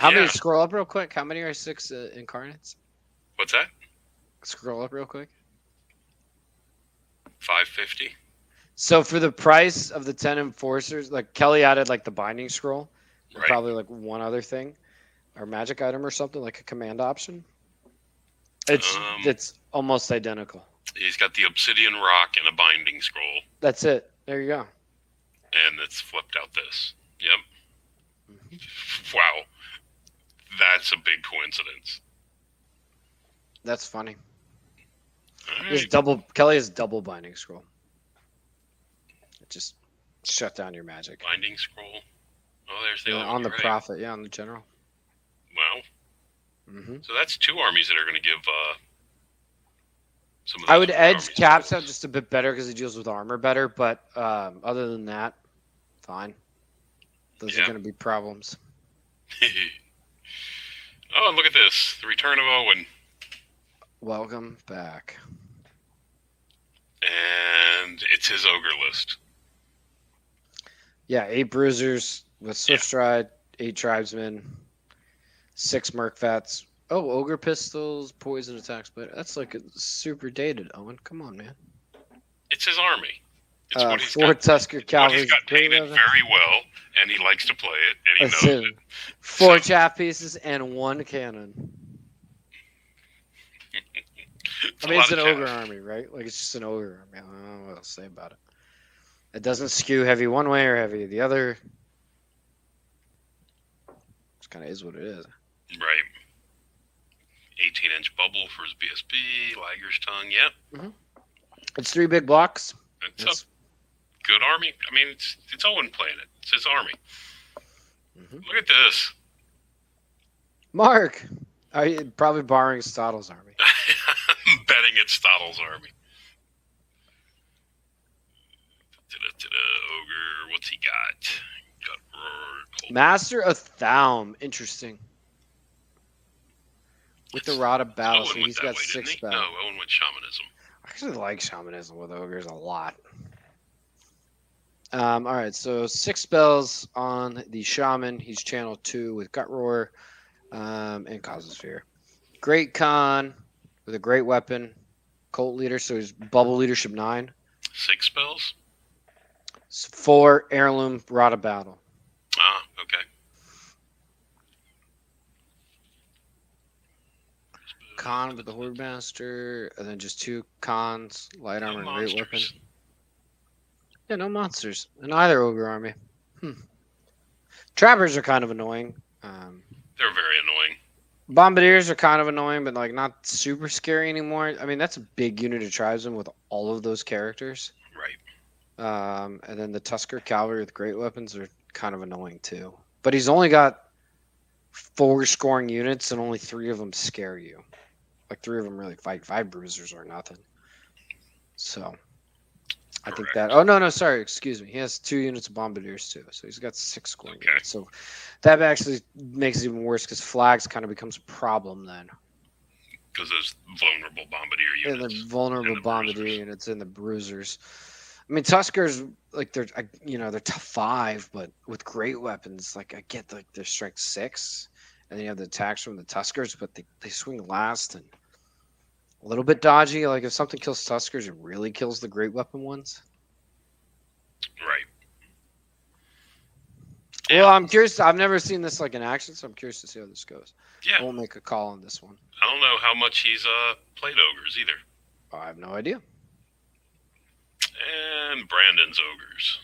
many? Scroll up real quick. How many are 6 Incarnates? What's that? Scroll up real quick. 550. So for the price of the 10 Enforcers, like Kelly added like the Binding Scroll, and probably like one other thing, or magic item or something, like a command option. It's almost identical. He's got the Obsidian Rock and a Binding Scroll. That's it. There you go. And it's flipped out this. Yep. Mm-hmm. Wow. That's a big coincidence. That's funny. Right. Kelly has double Binding Scroll. It just shut down your magic. Binding Scroll. Oh, there's the other on one, the right. Prophet. Yeah, on the General. Wow. Mm-hmm. So that's 2 armies that are going to give some of I would edge Caps skills. out just a bit better because he deals with armor better, but other than that, fine. Those are going to be problems. Oh, and look at this. The return of Owen. Welcome back. And it's his ogre list. Yeah, 8 bruisers with Swift Stride, 8 tribesmen, 6 Mercfats. Oh, ogre pistols, poison attacks, but that's like super dated, Owen. Come on, man. It's his army. It's what he's 4 Tusker Cavalry. He's got painted very well, and he likes to play it, and he knows it. 4 chaff pieces and 1 cannon. It's an ogre army, right? Like, it's just an ogre army. I don't know what else to say about it. It doesn't skew heavy one way or heavy the other. It kind of is what it is. Right. 18-inch bubble for his BSB, Liger's Tongue, yeah. Mm-hmm. It's 3 big blocks. It's a good army. I mean, it's Owen playing it. It's his army. Mm-hmm. Look at this. Mark, are you probably borrowing Stottle's army? I'm betting it's Stottle's army. Ogre, what's he got? Master of Thaum. Interesting. With the Rod of Battle, so he's got 6 spells. No, Owen went Shamanism. I actually like Shamanism with ogres a lot. All right, so 6 spells on the Shaman. He's channel 2 with Gut Roar and Causosphere. Great Con with a great weapon. Cult Leader, so he's Bubble Leadership 9. 6 spells? 4 Heirloom Rod of Battle. Ah, okay. Con with the Horde Master, and then just 2 cons, light armor, and great weapon. Yeah, no monsters in either ogre army. Trappers are kind of annoying. They're very annoying. Bombardiers are kind of annoying, but like not super scary anymore. I mean, that's a big unit of tribesmen with all of those characters. Right. And then the Tusker Cavalry with great weapons are kind of annoying too. But he's only got 4 scoring units, and only 3 of them scare you. Like 3 of them really fight. 5 bruisers or nothing. So I think that. Oh no, sorry, excuse me. He has 2 units of bombardiers too, so he's got 6 scoring units. So that actually makes it even worse because flags kind of becomes a problem then. Because there's vulnerable bombardier units. Yeah, the vulnerable bombardier units and the bruisers. I mean, Tuskers, like they're tough 5, but with great weapons, like I get like their strength 6, and then you have the attacks from the Tuskers, but they swing last and a little bit dodgy. Like if something kills Tuskers, it really kills the great weapon ones. Right. Well, I'm curious. I've never seen this like in action, so I'm curious to see how this goes. Yeah. I won't make a call on this one. I don't know how much he's played ogres either. I have no idea. And Brandon's ogres.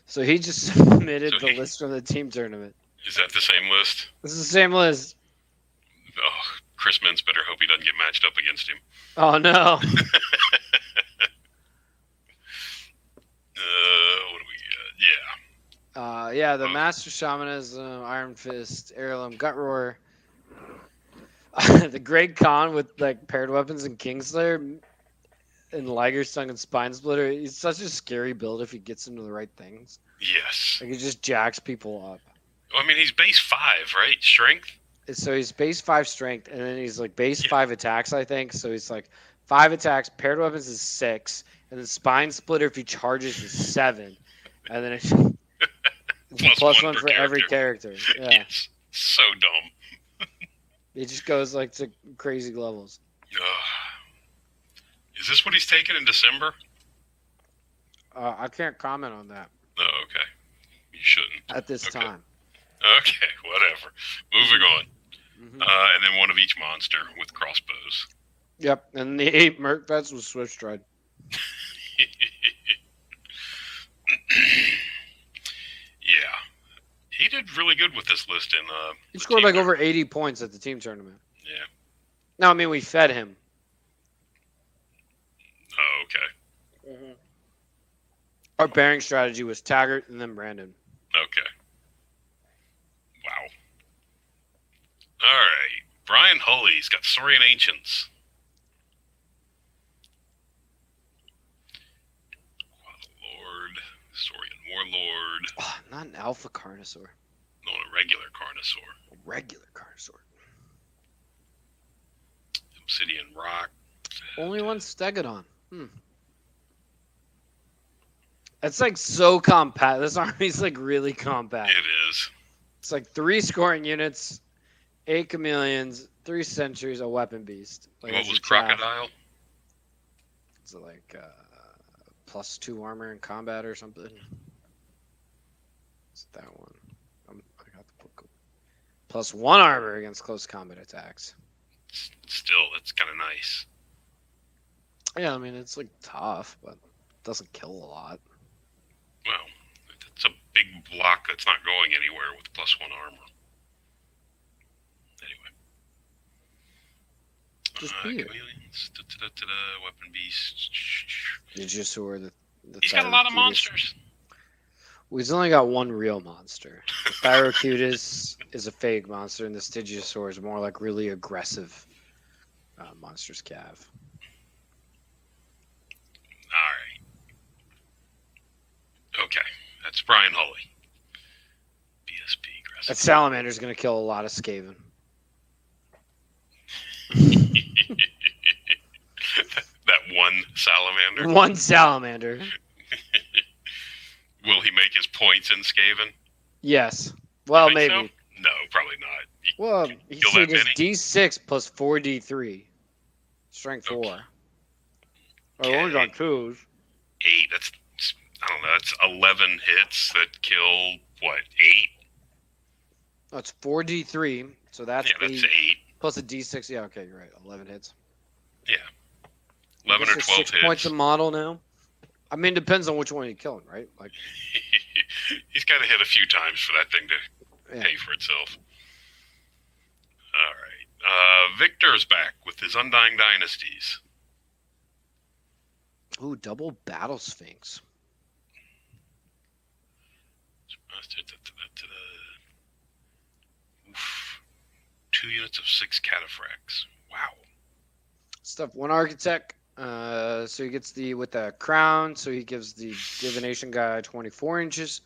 So he just submitted the list from the team tournament. Is that the same list? This is the same list. Oh, Chris Mintz better hope he doesn't get matched up against him. Oh no. What do we get? Yeah, the Master Shaman is Iron Fist, Heirloom, Gut Roar. The Great Khan with like paired weapons and Kingslayer and Liger's Tongue and Spine Splitter. He's such a scary build if he gets into the right things. Yes. Like he just jacks people up. Well, I mean, he's base 5, right? Strength? So he's base 5 strength, and then he's like base 5 attacks, I think. So he's like 5 attacks, paired weapons is 6, and then Spine Splitter if he charges is 7. And then it's plus one for every character. Yeah. Yes. So dumb. It just goes like to crazy levels. Is this what he's taking in December? I can't comment on that. Oh, okay. You shouldn't. At this time. Okay, whatever. Moving on. Mm-hmm. And then one of each monster with crossbows. Yep, and the 8 Merc Vets was Swift Stride. Yeah. He did really good with this list in he scored like over 80 points at the team tournament. Yeah. No, I mean we fed him. Oh, okay. Mm-hmm. Our pairing strategy was Taggart and then Brandon. Okay. Wow. All right. Brian Hulley's got Saurian Ancients. Lord, Saurian Warlord. Oh, not an Alpha Carnosaur. No, a regular Carnosaur. A regular Carnosaur. Obsidian Rock. Only one Stegodon. That's like so compact. This army's like really compact. It is. It's like 3 scoring units, 8 chameleons, 3 sentries, a weapon beast. Like, what was Crocodile? Is it like +2 armor in combat or something? It's that one. I got the book. +1 armor against close combat attacks. Still, that's kind of nice. Yeah, I mean it's like tough, but it doesn't kill a lot. Well, it's a big block that's not going anywhere with +1 armor. Anyway. Just beat it. Weapon beast. Digisaur, the He's got a lot of monsters. Well, he's only got 1 real monster. The Thyrocutus is a fake monster, and the Stygiasaur is more like really aggressive monsters cav. Alright. Okay. That's Brian Hulley. BSP aggressive. That Salamander's going to kill a lot of Skaven. That one salamander? One salamander. Will he make his points in Skaven? Yes. Well, maybe. So? No, probably not. Well, he said it's D6 plus 4D3. Strength 4. Okay. Oh, only got 2s. 8. That's, I don't know, that's 11 hits that kill, what, 8? That's 4D3. So that's, yeah, that's 8. Plus a D6. Yeah, okay, you're right. 11 hits. Yeah. 11 or 12 6 hits. points a model now. I mean, depends on which one you're killing, right? Like, he's got to hit a few times for that thing to pay for itself. All right. Victor's back with his Undying Dynasties. Ooh, double Battle Sphinx. Oof. 2 units of 6 cataphracts. Wow. Stuff 1 architect. So he gets with the crown. So he gives the divination guy 24 inches.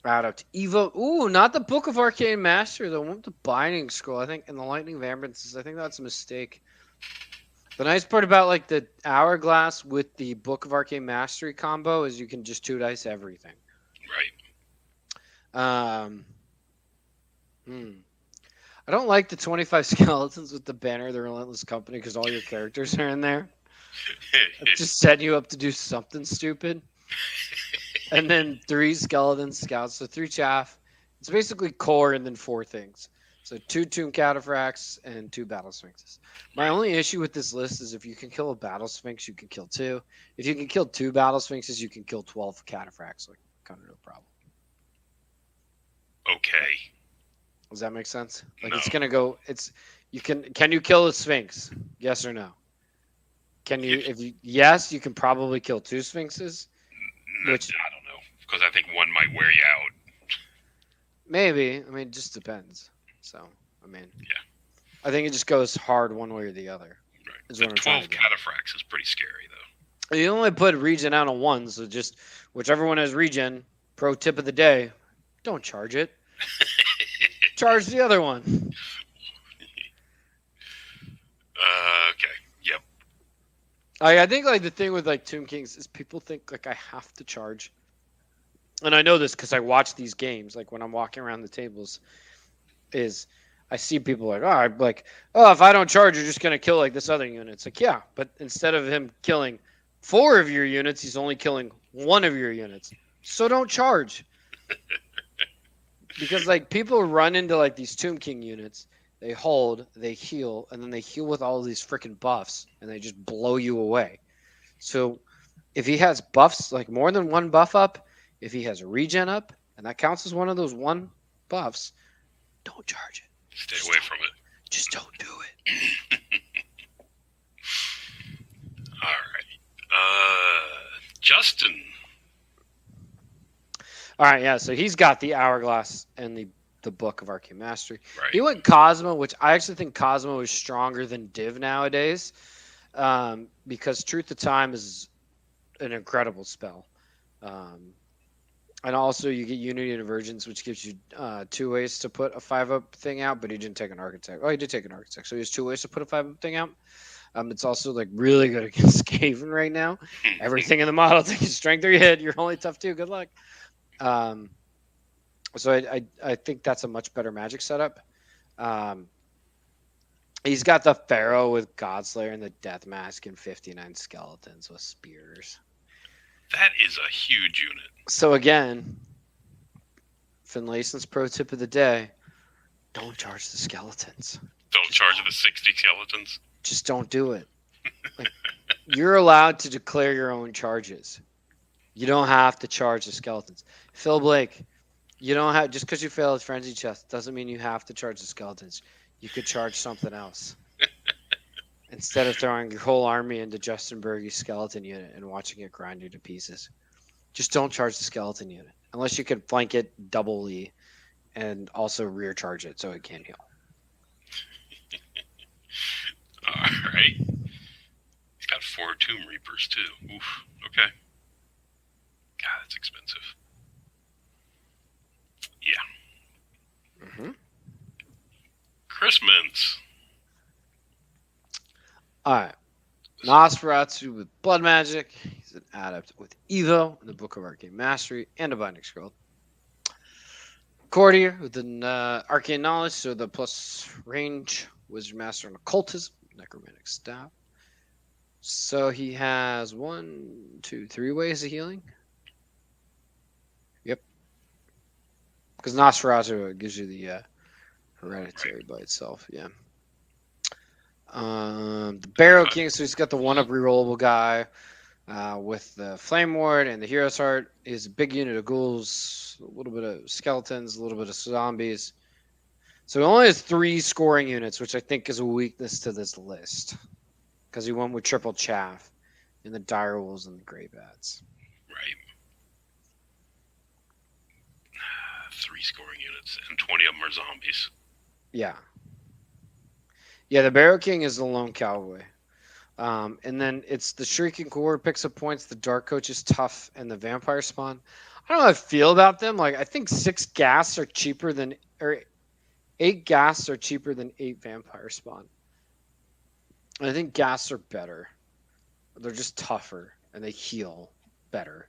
Right up to Evo. Ooh, not the Book of Arcane Master. The one with the Binding Scroll. I think, and the Lightning Vampirances. I think that's a mistake. The nice part about like the Hourglass with the Book of Arcane Mastery combo is you can just 2 dice everything. Right. I don't like the 25 skeletons with the banner of the Relentless Company because all your characters are in there. It's just setting you up to do something stupid. and then 3 skeleton scouts, so 3 chaff. It's basically core and then 4 things. So 2 tomb cataphracts and 2 battle sphinxes. My only issue with this list is if you can kill a battle sphinx, you can kill 2. If you can kill 2 battle sphinxes, you can kill 12 cataphracts, like kind of no problem. Okay. Does that make sense? Like No. it's gonna go. It's you can you kill a sphinx? Yes or no? Can you? If you yes, you can probably kill 2 sphinxes. Which I don't know, because I think one might wear you out. maybe. I mean, it just depends. So I mean, yeah. I think it just goes hard one way or the other. Right. Is The what I'm trying 12 to get. cataphracts is pretty scary, though. You only put regen out on 1, so just whichever one has regen. Pro tip of the day: don't charge it. Charge the other one. Okay. Yep. I think like the thing with like Tomb Kings is people think like I have to charge, and I know this because I watch these games. Like when I'm walking around the tables, is I see people like if I don't charge, you're just gonna kill like this other unit. It's like yeah, but instead of him killing 4 of your units, he's only killing 1 of your units. So don't charge. Because like people run into like these Tomb King units, they hold, they heal, and then they heal with all of these freaking buffs, and they just blow you away. So if he has buffs, like more than 1 buff up, if he has a regen up, and that counts as one of those 1 buffs, don't charge it. Stay away from it. Just don't do it. All right. Justin. All right, yeah. So he's got the hourglass and the book of Arcane Mastery. Right. He went Cosmo, which I actually think Cosmo is stronger than Div nowadays, because Truth of Time is an incredible spell, and also you get Unity and Emergence, which gives you 2 ways to put a 5-up thing out. But he didn't take an Architect. Oh, he did take an Architect, so he has 2 ways to put a 5-up thing out. It's also like really good against Skaven right now. Everything in the model takes strength 3 hit. You're only tough 2. Good luck. So I think that's a much better magic setup. He's got the Pharaoh with Godslayer and the Death Mask and 59 skeletons with spears. That is a huge unit. So again, Finlayson's pro tip of the day: don't charge the skeletons. Don't charge the 60 skeletons. Just don't do it. Like, you're allowed to declare your own charges. You don't have to charge the skeletons. Phil Blake, you don't have, just because you failed Frenzy Chest doesn't mean you have to charge the skeletons. You could charge something else. Instead of throwing your whole army into Justin Berge's skeleton unit and watching it grind you to pieces. Just don't charge the skeleton unit. Unless you could flank it doubly and also rear charge it so it can heal. All right. He's got 4 Tomb Reapers, too. Oof. Okay. God, that's expensive. Yeah. Mm-hmm. Chris Mintz. All right. Nosferatu with blood magic. He's an adept with Evo in the Book of Arcane Mastery and a Binding Scroll. Courtier with an Arcane Knowledge, so the plus range, Wizard Master and Occultism, Necromantic Staff. So he has 1, 2, 3 ways of healing. Yep. Because Nosferatu gives you the hereditary by itself, yeah. The Barrow King, so he's got the 1-up rerollable guy with the Flame Ward and the Hero's Heart. He's a big unit of ghouls, a little bit of skeletons, a little bit of zombies. So he only has 3 scoring units, which I think is a weakness to this list. Because he went with triple chaff and the dire wolves and the grey bats. Right. 3 scoring units, and 20 of them are zombies. Yeah. Yeah, the Barrow King is the lone cowboy. And then it's the Shrieking Core picks up points, the Dark Coach is tough, and the Vampire Spawn. I don't know how I feel about them. Like, I think 6 gas are cheaper than, or 8 gas are cheaper than 8 Vampire Spawn. I think gas are better. They're just tougher, and they heal better.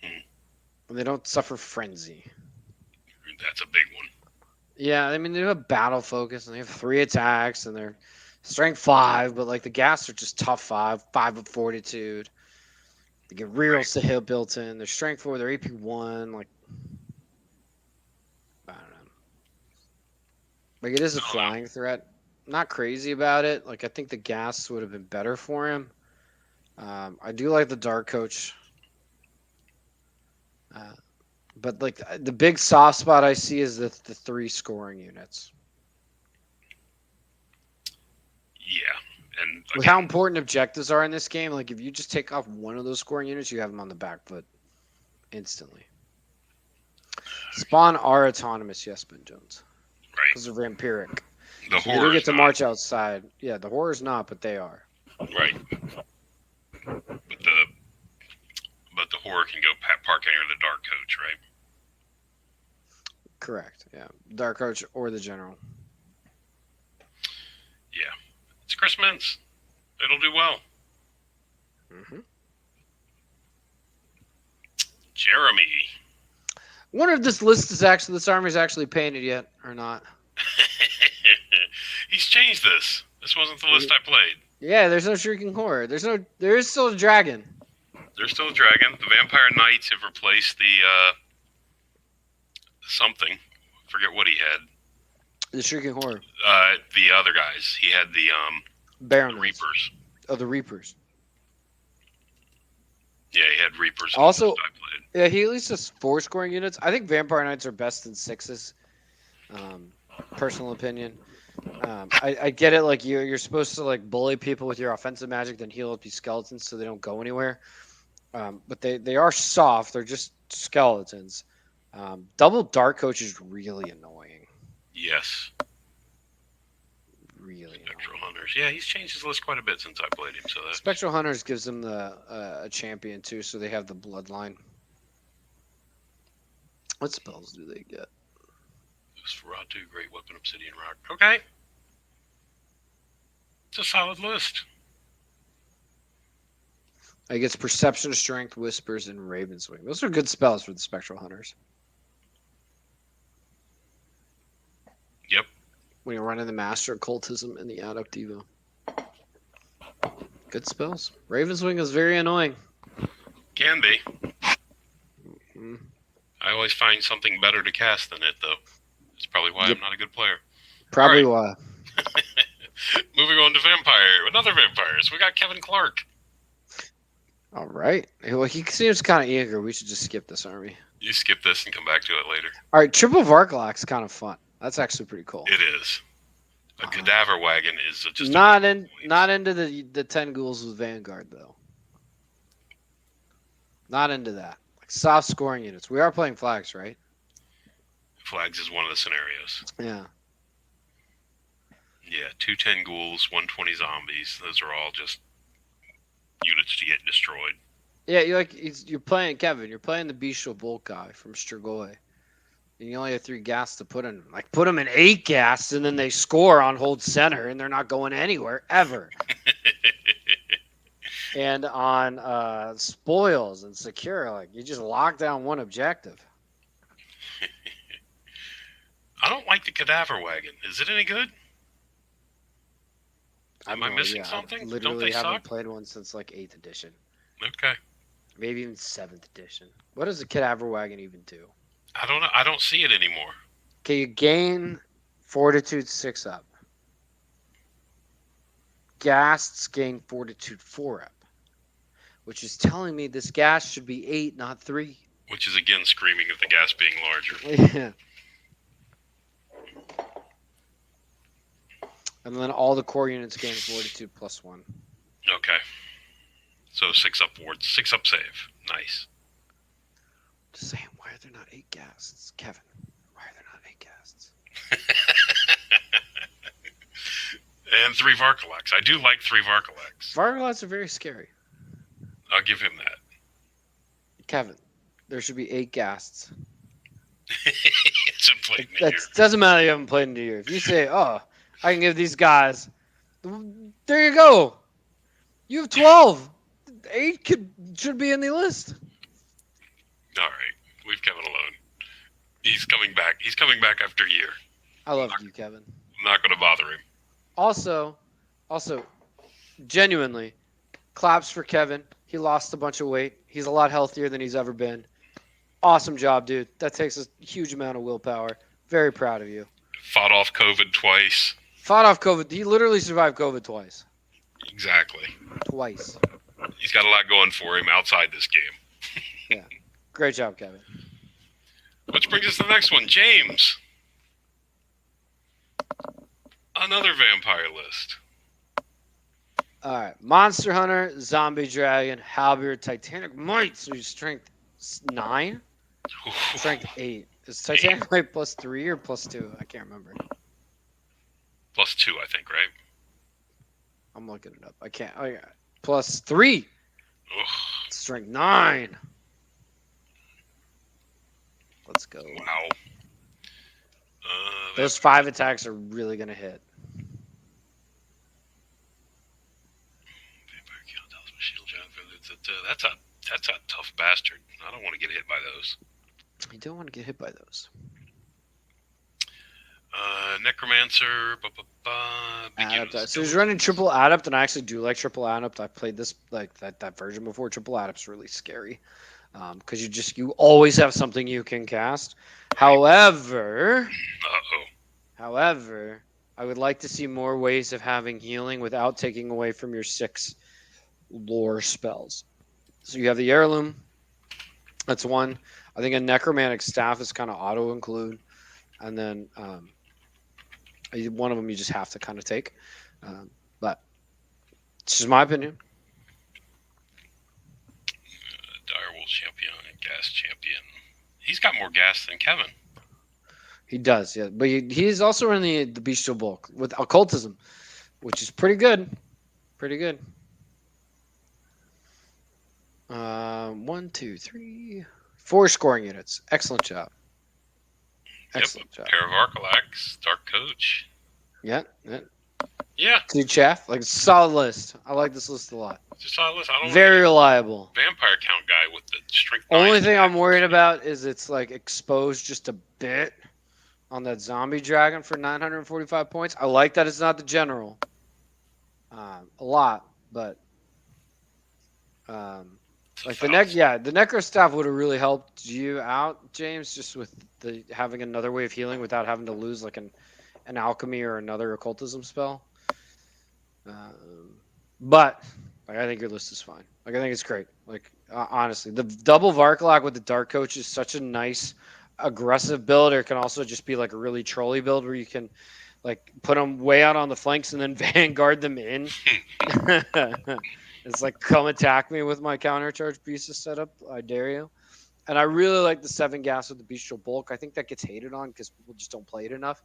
And they don't suffer frenzy. That's a big one. Yeah, I mean, they have battle focus, and they have 3 attacks, and they're strength 5, but, like, the gas are just tough 5 of fortitude. They get rerolls to hit built in. Their strength 4, their AP 1. Like, I don't know. Like, it is a flying threat. Not crazy about it. Like, I think the gas would have been better for him. I do like the Dark Coach. But, like, the big soft spot I see is the 3 scoring units. Yeah. And with how important objectives are in this game, like, if you just take off one of those scoring units, you have them on the back foot instantly. Spawn are autonomous, yes, Ben Jones. Right. Because they're vampiric. The so you don't get to march outside. Yeah, the horror's not, but they are. Right. But the horror can go park near the Dark Coach, right? Correct, yeah. Dark Coach or the General. Yeah. It's Chris Mintz. It'll do well. Mm-hmm. Jeremy. I wonder if this army is actually painted yet or not. He's changed this. This wasn't the list I played. Yeah, there's no Shrieking Horror. There is still a dragon. There's still a dragon. The Vampire Knights have replaced the something. I forget what he had. The Shrieking Horror. The other guys. He had the Baron the Reapers. Oh, the Reapers. Yeah, he had Reapers. Also, yeah, he at least has 4 scoring units. I think Vampire Knights are best in 6s. Personal opinion. I get it. Like you're supposed to like bully people with your offensive magic, then heal up these skeletons so they don't go anywhere. But they are soft. They're just skeletons. Double Dark Coach is really annoying. Yes. Really. Spectral Hunters. Yeah, he's changed his list quite a bit since I played him. So Spectral Hunters gives them a champion too, so they have the bloodline. What spells do they get? Nosferatu, Great Weapon, Obsidian Rock. Okay. It's a solid list. I guess Perception, Strength, Whispers, and Raven's Wing. Those are good spells for the Spectral Hunters. Yep. When you're running the Master Occultism and the Adept Evo. Good spells. Raven's Wing is very annoying. Can be. Mm-hmm. I always find something better to cast than it, though. That's probably why I'm not a good player. Probably why. Moving on to another vampires. We got Kevin Clark. All right. Well, he seems kind of eager. We should just skip this army. You skip this and come back to it later. All right. Triple Varklock's kind of fun. That's actually pretty cool. It is. A cadaver wagon is just not into the 10 ghouls with Vanguard though. Not into that. Like soft scoring units. We are playing flags, right? Flags is one of the scenarios. Yeah. Yeah, 210 ghouls, 120 zombies. Those are all just units to get destroyed. Yeah, you're playing Kevin. You're playing the Bestial Bolt guy from Strigoi. And you only have 3 gas to put in. Like, put them in 8 gas, and then they score on hold center, and they're not going anywhere, ever. And on spoils and secure, like, you just lock down one objective. I don't like the cadaver wagon. Is it any good? Am I missing something? I literally haven't played one since, like, 8th edition. Okay. Maybe even 7th edition. What does a cadaver wagon even do? I don't know. I don't see it anymore. Okay, you gain Fortitude 6 up. Ghasts gain Fortitude 4 up. Which is telling me this gas should be 8, not 3. Which is, again, screaming of the gas being larger. Yeah. And then all the core units gain Fortitude +1. Okay. So 6 up ward, 6 up save. Nice. Just saying, why are there not 8 ghasts? Kevin, why are there not 8 ghasts? And 3 Varklocks. I do like 3 Varklocks. Varklocks are very scary. I'll give him that. Kevin, there should be 8 ghasts. It's played in That doesn't matter if you haven't played in a year. If you say, oh, I can give these guys, there you go. You have 12. 8 should be in the list. All right. Leave Kevin alone. He's coming back. He's coming back after a year. I love you, Kevin. I'm not going to bother him. Also, genuinely, claps for Kevin. He lost a bunch of weight. He's a lot healthier than he's ever been. Awesome job, dude. That takes a huge amount of willpower. Very proud of you. Fought off COVID twice. Fought off COVID. He literally survived COVID twice. Exactly. Twice. He's got a lot going for him outside this game. Yeah. Great job, Kevin. Which brings us to the next one, James. Another vampire list. All right. Monster Hunter, Zombie Dragon, Halberd, Titanic Might. So your strength 9? Strength 8. Is Titanic Might +3 or +2? I can't remember. +2, I think, right? I'm looking it up. I can't. Oh, yeah. +3. Ugh. Strength 9. Let's go. Wow. Those 5 attacks are really going to hit. That's a tough bastard. I don't want to get hit by those. You don't want to get hit by those. Necromancer. Adept. So he's running triple adept, and I actually do like triple adept. I've played this like that version before. Triple adept's really scary because you always have something you can cast. However, I would like to see more ways of having healing without taking away from your 6 lore spells. So you have the heirloom. That's one. I think a necromantic staff is kind of auto include, and then one of them you just have to kind of take. But it's just my opinion. Direwolf champion and gas champion. He's got more gas than Kevin. He does, yeah. But he's also in the bestial bulk with occultism, which is pretty good. Pretty good. 1, 2, 3, 4 scoring units. Excellent job. Excellent job. Pair of Varklocks, Dark Coach. Yeah. 2 chaff. Like, solid list. I like this list a lot. It's a solid list. I don't Very reliable. Vampire count guy with the strength. Only thing I'm worried about is it's like exposed just a bit on that zombie dragon for 945 points. I like that it's not the general. A lot, but like the necro staff would have really helped you out, James, just with the having another way of healing without having to lose like an alchemy or another occultism spell. But like, I think your list is fine. Like, I think it's great. Like, honestly, the double Varklock with the Dark Coach is such a nice aggressive build, or it can also just be like a really trolly build where you can like put them way out on the flanks and then vanguard them in. It's like, come attack me with my countercharge pieces set up. I dare you. And I really like the 7 gas with the bestial bulk. I think that gets hated on because people just don't play it enough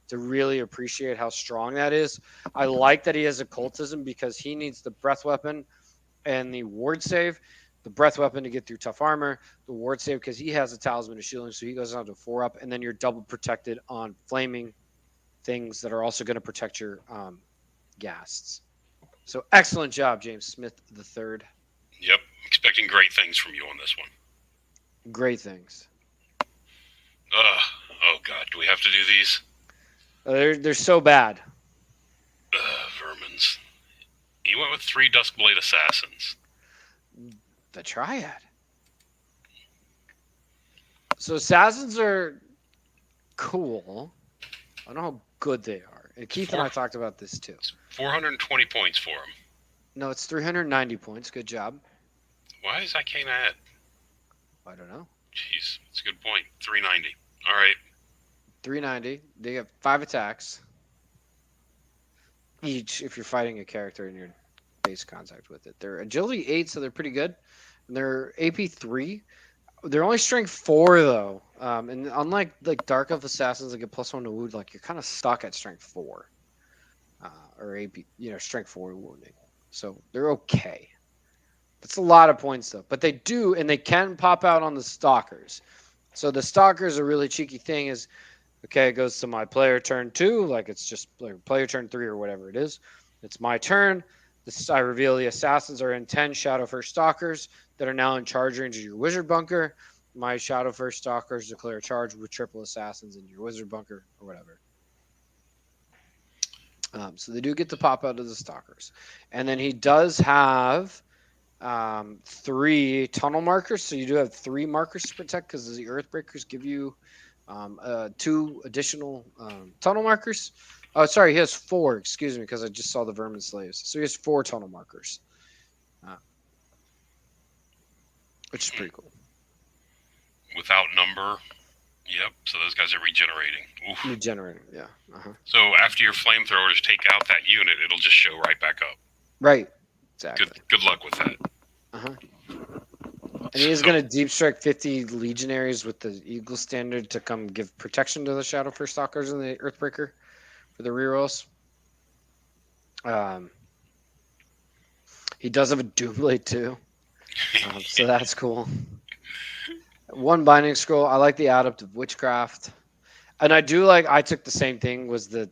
to really appreciate how strong that is. I like that he has occultism because he needs the breath weapon and the ward save. The breath weapon to get through tough armor, the ward save because he has a talisman of shielding, so he goes down to 4 up, and then you're double protected on flaming things that are also going to protect your ghasts. So excellent job, James Smith III. Yep, expecting great things from you on this one. Great things. Oh God, do we have to do these? They're so bad. Vermins. He went with 3 Duskblade Assassins. The Triad. So assassins are cool. I don't know how good they are. And Keith and I talked about this too. It's 420 points for him. No, it's 390 points. Good job. Why is I can't add? I don't know. Jeez, that's a good point. 390. All right. 390. They have 5 attacks each if you're fighting a character in your base contact with it. They're agility 8, so they're pretty good. And they're AP 3. They're only strength 4 though. And unlike like Dark Elf Assassins that get +1 to wound, like you're kind of stuck at strength 4. Or AP, strength 4 wounding. So they're okay. That's a lot of points though. But they do, and they can pop out on the stalkers. So the stalkers, a really cheeky thing is, okay, it goes to my player turn 2, like it's just like player turn 3 or whatever it is. It's my turn. I reveal the assassins are in 10 Shadow First Stalkers that are now in charge range of your wizard bunker. My Shadow First Stalkers declare a charge with triple assassins in your wizard bunker or whatever. So they do get to pop out of the stalkers. And then he does have 3 tunnel markers. So you do have 3 markers to protect because the Earthbreakers give you 2 additional tunnel markers. Oh, sorry, he has 4. Excuse me, because I just saw the Vermin Slaves. So he has 4 tunnel markers, which is pretty cool. Without number. Yep. So those guys are regenerating. Oof. Regenerating, yeah. So after your flamethrowers take out that unit, it'll just show right back up. Right. Exactly. Good luck with that. And he is going to deep strike 50 legionaries with the Eagle Standard to come give protection to the Shadowfur Stalkers and the Earthbreaker for the rerolls. He does have a Doomblade too, so that's cool. 1 Binding Scroll. I like the Adept of Witchcraft, and I do like. I took the same thing. Was the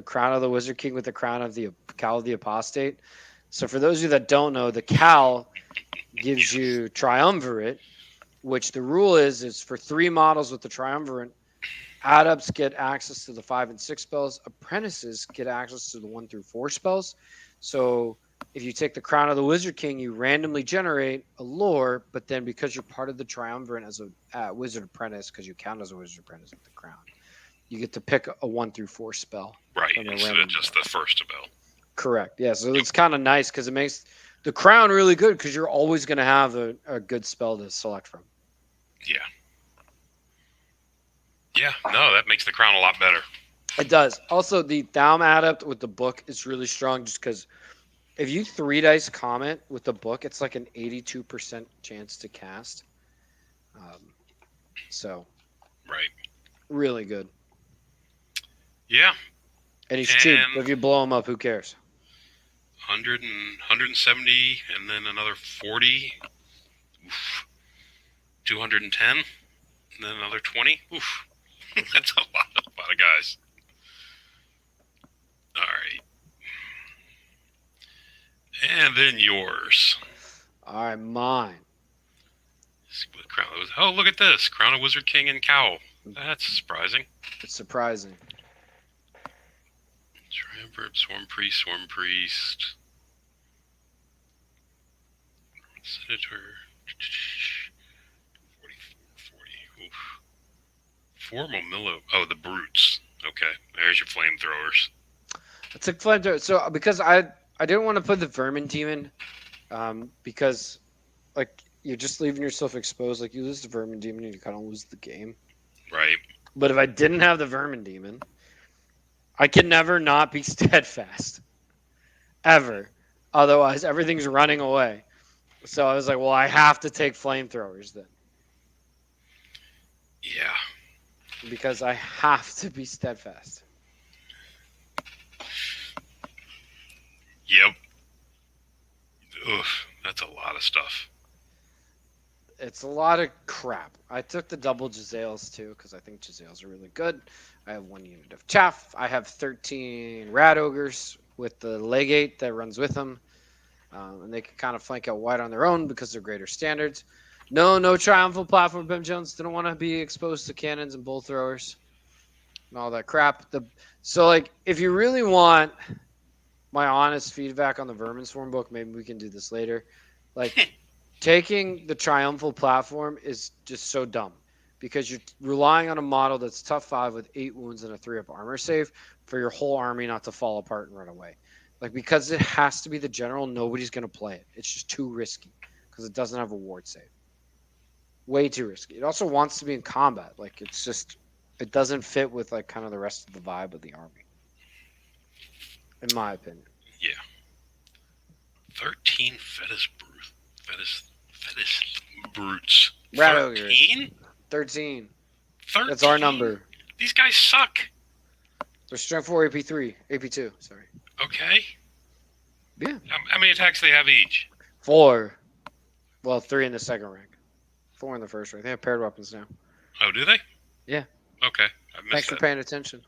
Crown of the Wizard King with the Crown of the Cowl of the Apostate. So for those of you that don't know, the Cowl gives you Triumvirate, which the rule is for 3 models with the Triumvirate, Adepts get access to the 5 and 6 spells. Apprentices get access to the 1 through 4 spells. So if you take the Crown of the Wizard King, you randomly generate a lore, but then because you're part of the Triumvirate as a Wizard Apprentice, because you count as a Wizard Apprentice with the Crown, you get to pick a 1 through 4 spell. Right, instead of just the first spell. Correct. Yeah, so it's kind of nice because it makes the Crown really good because you're always going to have a good spell to select from. Yeah. Yeah, no, that makes the Crown a lot better. It does. Also, the Thaum Adept with the book is really strong just because if you 3 dice Comet with the book, it's like an 82% chance to cast. So, right. Really good. Yeah. And he's cheap. If you blow him up, who cares? 170 and then another 40. Oof. 210 and then another 20. Oof. That's a lot of guys. All right. And then yours. All right, mine. Oh, look at this. Crown of Wizard King and Cowl. That's surprising. It's surprising. Triumvirate, Swarm Priest. Senator. 40. Oof. 4 Momillo. Oh, the Brutes. Okay, there's your flamethrowers. I took flamethrower. So because I didn't want to put the Vermin Demon, because like you're just leaving yourself exposed. Like you lose the Vermin Demon and you kind of lose the game. Right. But if I didn't have the Vermin Demon, I can never not be steadfast. Ever. Otherwise, everything's running away. So I was like, well, I have to take flamethrowers then. Yeah. Because I have to be steadfast. Yep. Ugh, that's a lot of stuff. It's a lot of crap. I took the double Jezzails too because I think Jezzails are really good. I have 1 unit of Chaff. I have 13 Rat Ogres with the Legate that runs with them. And they can kind of flank out wide on their own because they're greater standards. No Triumphal Platform. Bim Jones didn't want to be exposed to cannons and bull throwers and all that crap. So, like, if you really want my honest feedback on the Vermin Swarm book, maybe we can do this later. Like, taking the Triumphal Platform is just so dumb because you're relying on a model that's tough 5 with 8 wounds and a 3-up armor save for your whole army not to fall apart and run away. Like, because it has to be the general, nobody's going to play it. It's just too risky because it doesn't have a ward save. Way too risky. It also wants to be in combat. Like, it's just, it doesn't fit with, like, kind of the rest of the vibe of the army. In my opinion. Yeah. 13 Fetish Brutes. Rat 13? 13. 13? That's our number. These guys suck. They're strength 4, AP3. AP2, sorry. Okay. Yeah. How many attacks do they have each? 4. Well, 3 in the second rank. 4 in the first rank. They have paired weapons now. Oh, do they? Yeah. Okay. I missed Thanks for paying attention.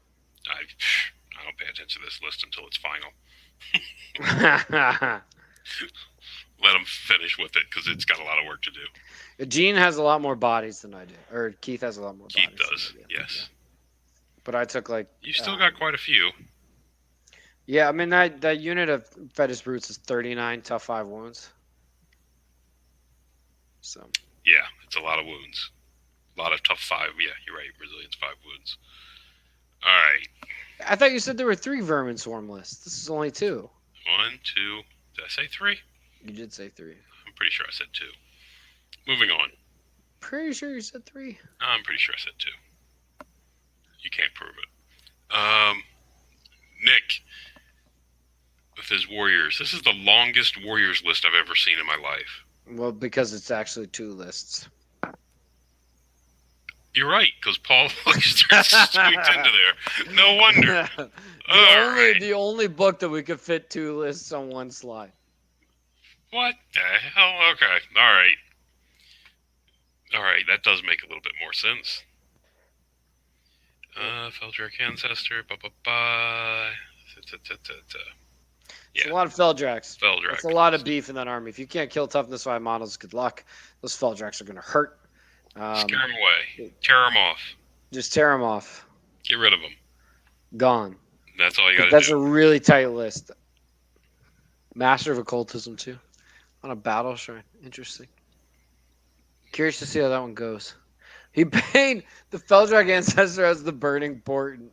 I don't pay attention to this list until it's final. Let them finish with it because it's got a lot of work to do. Gene has a lot more bodies than I do. Or Keith has a lot more bodies. Keith does, yes. Yeah. But I took like... You still got quite a few. Yeah, I mean, that unit of Fetish Brutes is 39 tough 5 wounds. So yeah, it's a lot of wounds. A lot of tough 5. Yeah, you're right. Resilience 5 wounds. All right. I thought you said there were 3 Vermin Swarm lists. This is only 2. 1, 2. Did I say 3? You did say 3. I'm pretty sure I said 2. Moving on. Pretty sure you said 3. I'm pretty sure I said 2. You can't prove it. Nick, with his warriors. This is the longest warriors list I've ever seen in my life. Well, because it's actually 2 lists. You're right, because Paul squeaked into there. No wonder. The only book that we could fit 2 lists on one slide. What the hell? Okay. All right. All right, that does make a little bit more sense. Feldrak Ancestor. It's a lot of Feldraks. Feldrak. It's a lot of beef in that army. If you can't kill toughness 5 models, good luck. Those Feldraks are going to hurt. Scare them away. Tear them off. Just tear them off. Get rid of them. Gone. That's all you got to do. That's a really tight list. Master of Occultism, too. On a battle shrine. Interesting. Curious to see how that one goes. He paid the Feldrak Ancestor as the Burning Portent.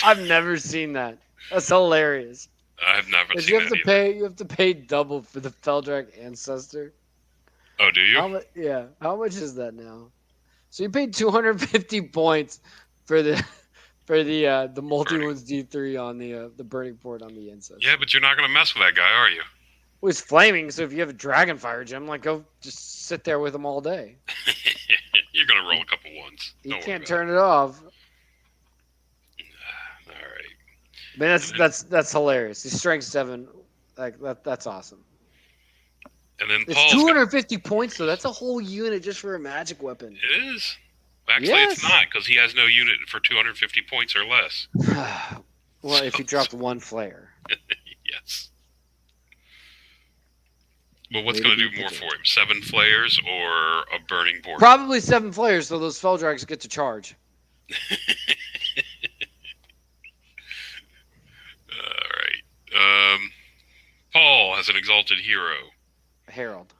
I've never seen that. That's hilarious. I've never seen that either. You have to pay double for the Feldrak Ancestor. Oh, do you? How much is that now? So you paid 250 points for the multi wounds D3 on the Burning Port on the Ancestor. Yeah, but you're not gonna mess with that guy, are you? Well, he's flaming, so if you have a Dragonfire gem, like go just sit there with him all day. You're gonna roll a couple ones. You can't turn it off. All right. Man, that's hilarious. He's strength 7, like that's awesome. And then it's 250 points though. That's a whole unit just for a magic weapon. It is. Actually, It's not because he has no unit for 250 points or less. Well, if he dropped 1 flare. Yes. Well, what's going to do more for him? 7 flares or a burning board? Probably 7 flares, so those Feldraks get to charge. All right. Paul has an exalted hero. Herald.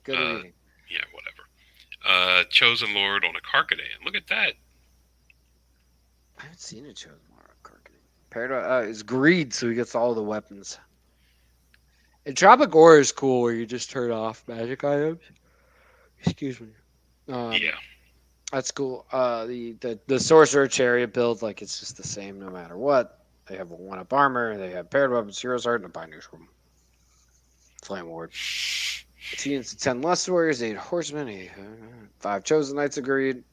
Good reading. Yeah, whatever. Chosen Lord on a Karkadan. Look at that. I haven't seen a Chosen Lord on a Karkadan. Paradox is greed, so he gets all the weapons. And Tropic Aura is cool, where you just turn off magic items. Excuse me. Yeah. That's cool. The Sorcerer Chariot build, like it's just the same no matter what. They have a 1-up armor. They have paired weapons, Hero's Heart, and a Binding Scroll. Flame Ward. 2 units of 10 Lust Warriors, 8 Horsemen, 5 Chosen Knights of Greed,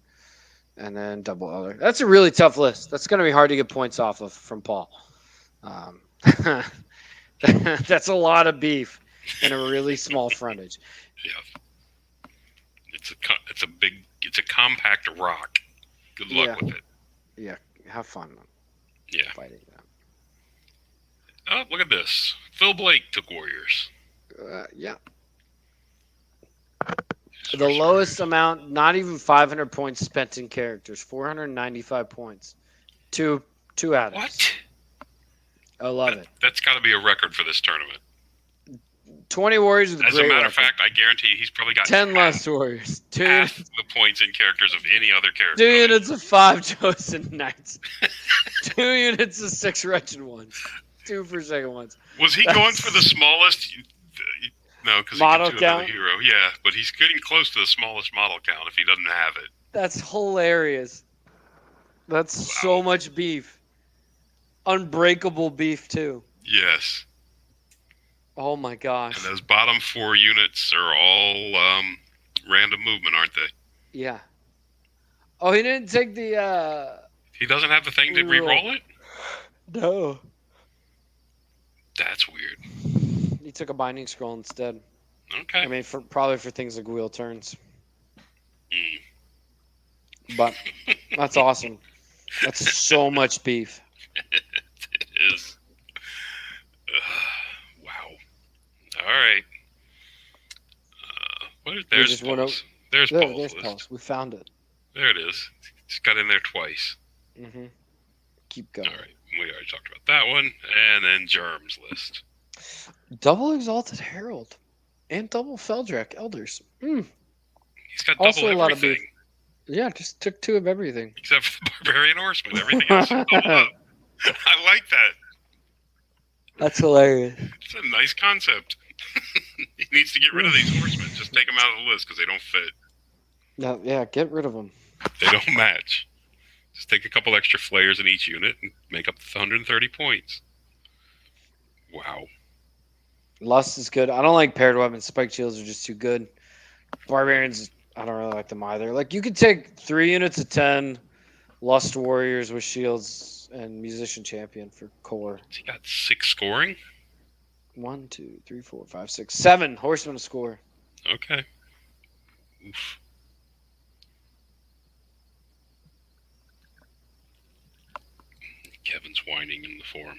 and then double other. That's a really tough list. That's going to be hard to get points off of from Paul. That's a lot of beef in a really small frontage. Yeah. It's a compact rock. Good luck with it. Yeah, have fun. Yeah. Fighting that. Oh, look at this. Phil Blake took warriors. Yeah. The lowest amount, not even 500 points spent in characters. 495 points. Two addicts. What? I love it. That's got to be a record for this tournament. 20 warriors with As a matter of fact, I guarantee he's probably got 10 Lust Warriors. Half the points in characters of any other character. 2 units of 5 Chosen Knights. 2 units of 6 Wretched Ones. 2 Forsaken Ones. Was he going for the smallest? No, because he can do another hero. Yeah, but he's getting close to the smallest model count if he doesn't have it. That's hilarious. That's so much beef. Unbreakable beef, too. Yes. Oh, my gosh. And those bottom 4 units are all random movement, aren't they? Yeah. Oh, he didn't take the... He doesn't have the thing to re-roll it? No. That's weird. He took a Binding Scroll instead. Okay. I mean, probably for things like wheel turns. Mm. But that's awesome. That's so much beef. It is. Wow. All right. There's Paul's. There's Paul's list. We found it. There it is. It's got in there twice. Mm-hmm. Keep going. All right. We already talked about that one. And then Germ's list. Double Exalted Herald. And double Feldrak Elders. He's got double Also a lot of beef. everything. Yeah, just took 2 of everything. Except for the Barbarian Horseman. Everything else is doubled up. I like that. That's hilarious. It's a nice concept. He needs to get rid of these horsemen. Just take them out of the list because they don't fit. No, yeah, get rid of them. They don't match. Just take a couple extra flayers in each unit and make up the 130 points. Wow. Lust is good. I don't like paired weapons. Spike shields are just too good. Barbarians, I don't really like them either. Like, you could take 3 units of 10 Lust Warriors with shields and Musician Champion for core. He got 6 scoring? 1, 2, 3, 4, 5, 6, 7 Horsemen to score. Okay. Oof. Kevin's whining in the forum.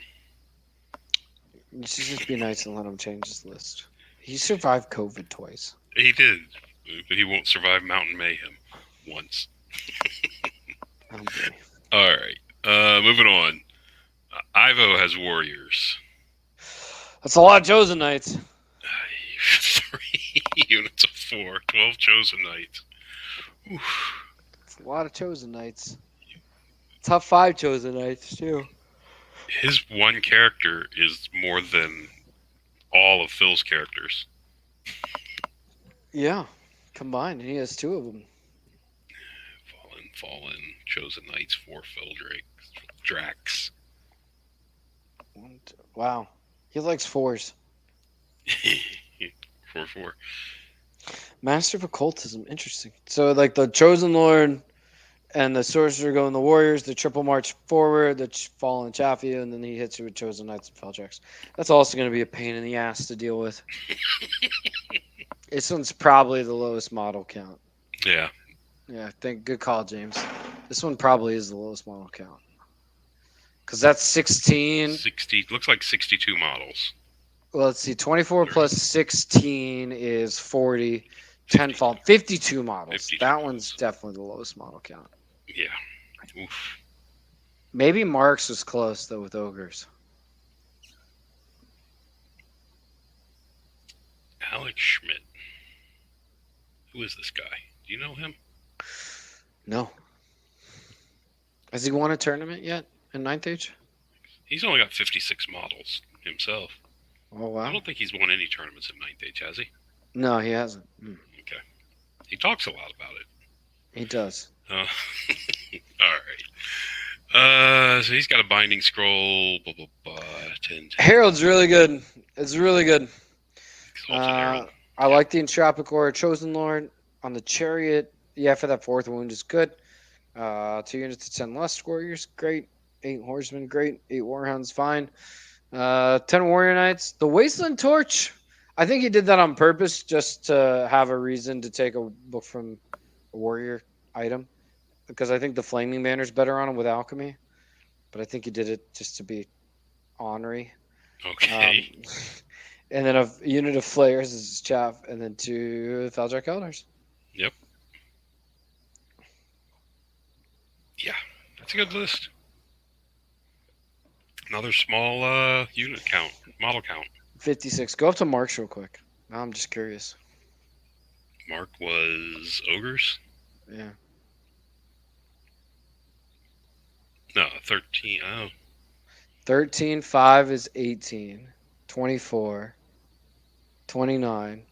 You should just be nice and let him change his list. He survived COVID twice. He did, but he won't survive Mountain Mayhem once. Oh, boy. All right. Moving on. Ivo has warriors. That's a lot of Chosen Knights. 3 units of 4. 12 Chosen Knights. Oof. It's a lot of Chosen Knights. Top 5 Chosen Knights, too. His one character is more than all of Phil's characters. Yeah. Combined, he has 2 of them. Fallen, Chosen Knights, 4 Phil Drax. 1, 2. Wow. He likes 4s. 4-4. Master of Occultism. Interesting. So, like, the Chosen Lord and the Sorcerer go in the Warriors. The triple march forward, the Fallen Chaffee, and then he hits you with Chosen Knights and Feldrax. That's also going to be a pain in the ass to deal with. This one's probably the lowest model count. Yeah. Yeah, good call, James. This one probably is the lowest model count. Because that's 16. 60. Looks like 62 models. Well, let's see. 24 plus 16 is 40. 10 fall. 52 models. 52 that models. One's definitely the lowest model count. Yeah. Oof. Maybe Marks was close, though, with Ogres. Alex Schmidt. Who is this guy? Do you know him? No. Has he won a tournament yet in 9th Age? He's only got 56 models himself. Oh, wow. I don't think he's won any tournaments in 9th Age, has he? No, he hasn't. Okay. He talks a lot about it. He does. All right. So he's got a binding scroll. 10. Herald's really good. It's really good. Exalted Herald. I like the Entropic Aura Chosen Lord. On the Chariot, yeah, for that 4th wound is good. 2 units of 10 Lust Warriors, great. 8 Horsemen, great. 8 Warhounds, fine. 10 Warrior Knights. The Wasteland Torch, I think he did that on purpose just to have a reason to take a book from a warrior item. Because I think the Flaming Banner's better on him with Alchemy. But I think he did it just to be ornery. Okay. And then a unit of Flayers is his chaff, and then 2 Feldrak Elders. Yep. Yeah, that's a good list. Another small unit count, model count. 56. Go up to Marks real quick. Now I'm just curious. Mark was Ogres? Yeah. No, 13. Oh. 13, 5 is 18. 24. 29.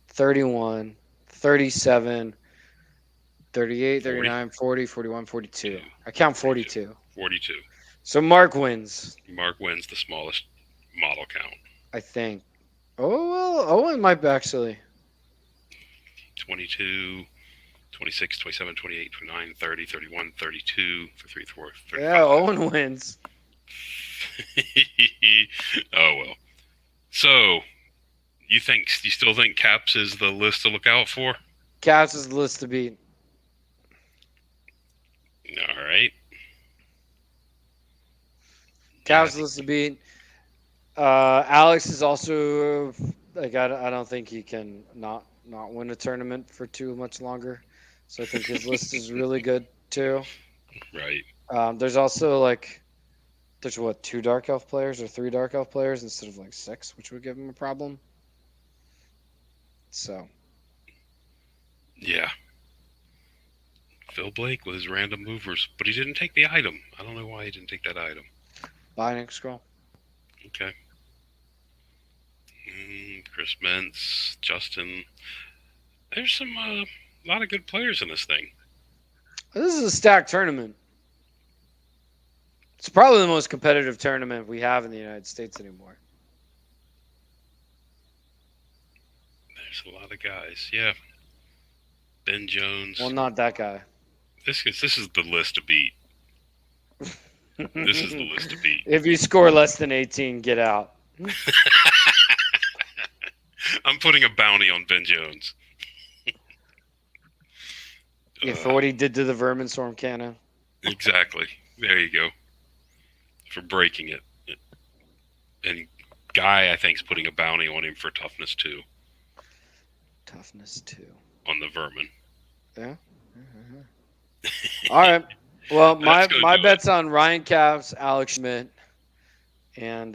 31. 37. 38, 39, 40, 41, 42. I count 42. 42. So Mark wins. Mark wins the smallest model count. I think. Oh, well, Owen might be actually. 22, 26, 27, 28, 29, 30, 31, 32, 34, 35. Yeah, Owen wins. Oh, well. So, you still think Caps is the list to look out for? Caps is the list to beat. All right. Caps is the list to beat. Alex is also like I don't think he can not win a tournament for too much longer. So I think his list is really good too. Right. There's also there's 2 Dark Elf players or 3 Dark Elf players instead of 6, which would give him a problem. So. Yeah. Phil Blake with his random movers, but he didn't take the item. I don't know why he didn't take that item. Binding scroll. Okay. Chris Mentz, Justin. There's some a lot of good players in this thing. This is a stacked tournament. It's probably the most competitive tournament we have in the United States anymore. There's a lot of guys. Yeah. Ben Jones. Well, not that guy. This is the list to beat. This is the list to beat. If you score less than 18, get out. I'm putting a bounty on Ben Jones. Yeah, for what he did to the Vermin Storm Cannon. Exactly. There you go. For breaking it. And Guy, I think, is putting a bounty on him for toughness 2. Toughness 2. On the Vermin. Yeah. All right. Well, my bet's on Ryan Capps, Alex Schmidt, and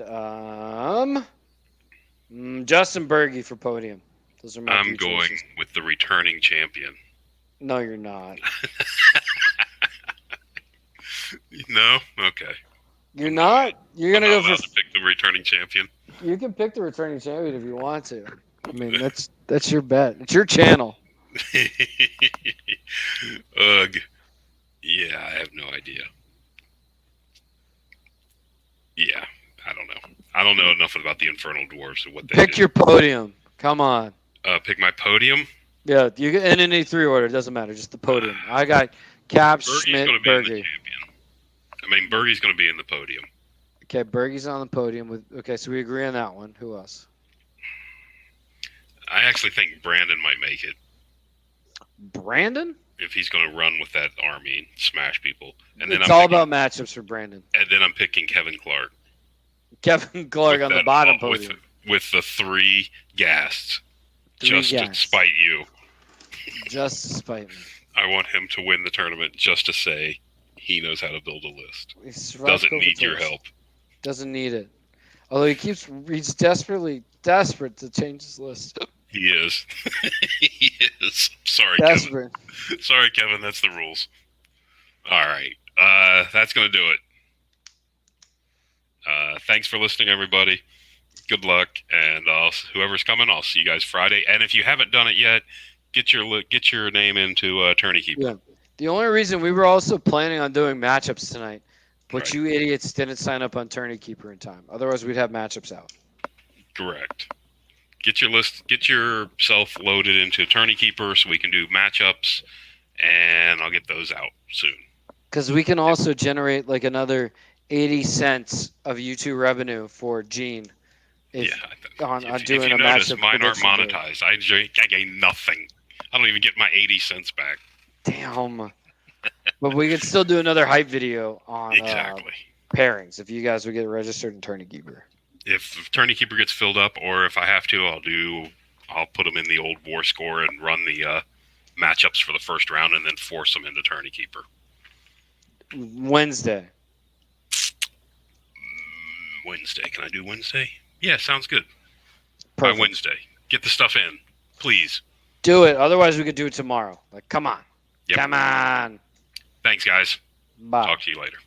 Justin Berge for podium. Those are my I'm going choices. with the returning champion. No, you're not. No? Okay. You're not? You're going to go for... to pick the returning champion? You can pick the returning champion if you want to. I mean, that's your bet. It's your channel. Ugh. Yeah, I have no idea. Yeah, I don't know. I don't know enough about the Infernal Dwarfs and what they Pick do. your podium. Come on. Pick my podium? Yeah, you can in any 3 order. It doesn't matter. Just the podium. I got Capps, Schmidt, Berge. I mean, Berge's going to be in the podium. Okay, Berge's on the podium. Okay, so we agree on that one. Who else? I actually think Brandon might make it. Brandon? If he's going to run with that army and smash people. And then It's all about matchups for Brandon. And then I'm picking Kevin Clark. Kevin Clark on the bottom podium. With the 3 ghasts. Just to spite you. Just to spite me. I want him to win the tournament just to say he knows how to build a list. Doesn't need your help. Doesn't need it. Although he's desperate to change his list. He is. He is. Sorry, desperate. Kevin. Sorry, Kevin. That's the rules. All right. That's going to do it. Thanks for listening, everybody. Good luck. And whoever's coming, I'll see you guys Friday. And if you haven't done it yet, get your name into Tourney Keeper. Yeah. The only reason we were also planning on doing matchups tonight, but you idiots didn't sign up on Tourney Keeper in time. Otherwise, we'd have matchups out. Correct. Get your list. Get yourself loaded into Tourney Keeper so we can do matchups, and I'll get those out soon. Because we can also generate like another 80 cents of YouTube revenue for Gene. On doing a matchup. Mine aren't monetized. I gain nothing. I don't even get my 80 cents back. Damn. But we could still do another hype video on pairings if you guys would get registered in Tourney Keeper. If Tourney Keeper gets filled up, or if I have to, I'll put them in the old War Score and run the matchups for the first round, and then force them into Tourney Keeper. Wednesday. Wednesday. Can I do Wednesday? Yeah, sounds good. Perfect. By Wednesday. Get the stuff in, please. Do it. Otherwise, we could do it tomorrow. Like, come on. Yep. Come on. Thanks, guys. Bye. Talk to you later.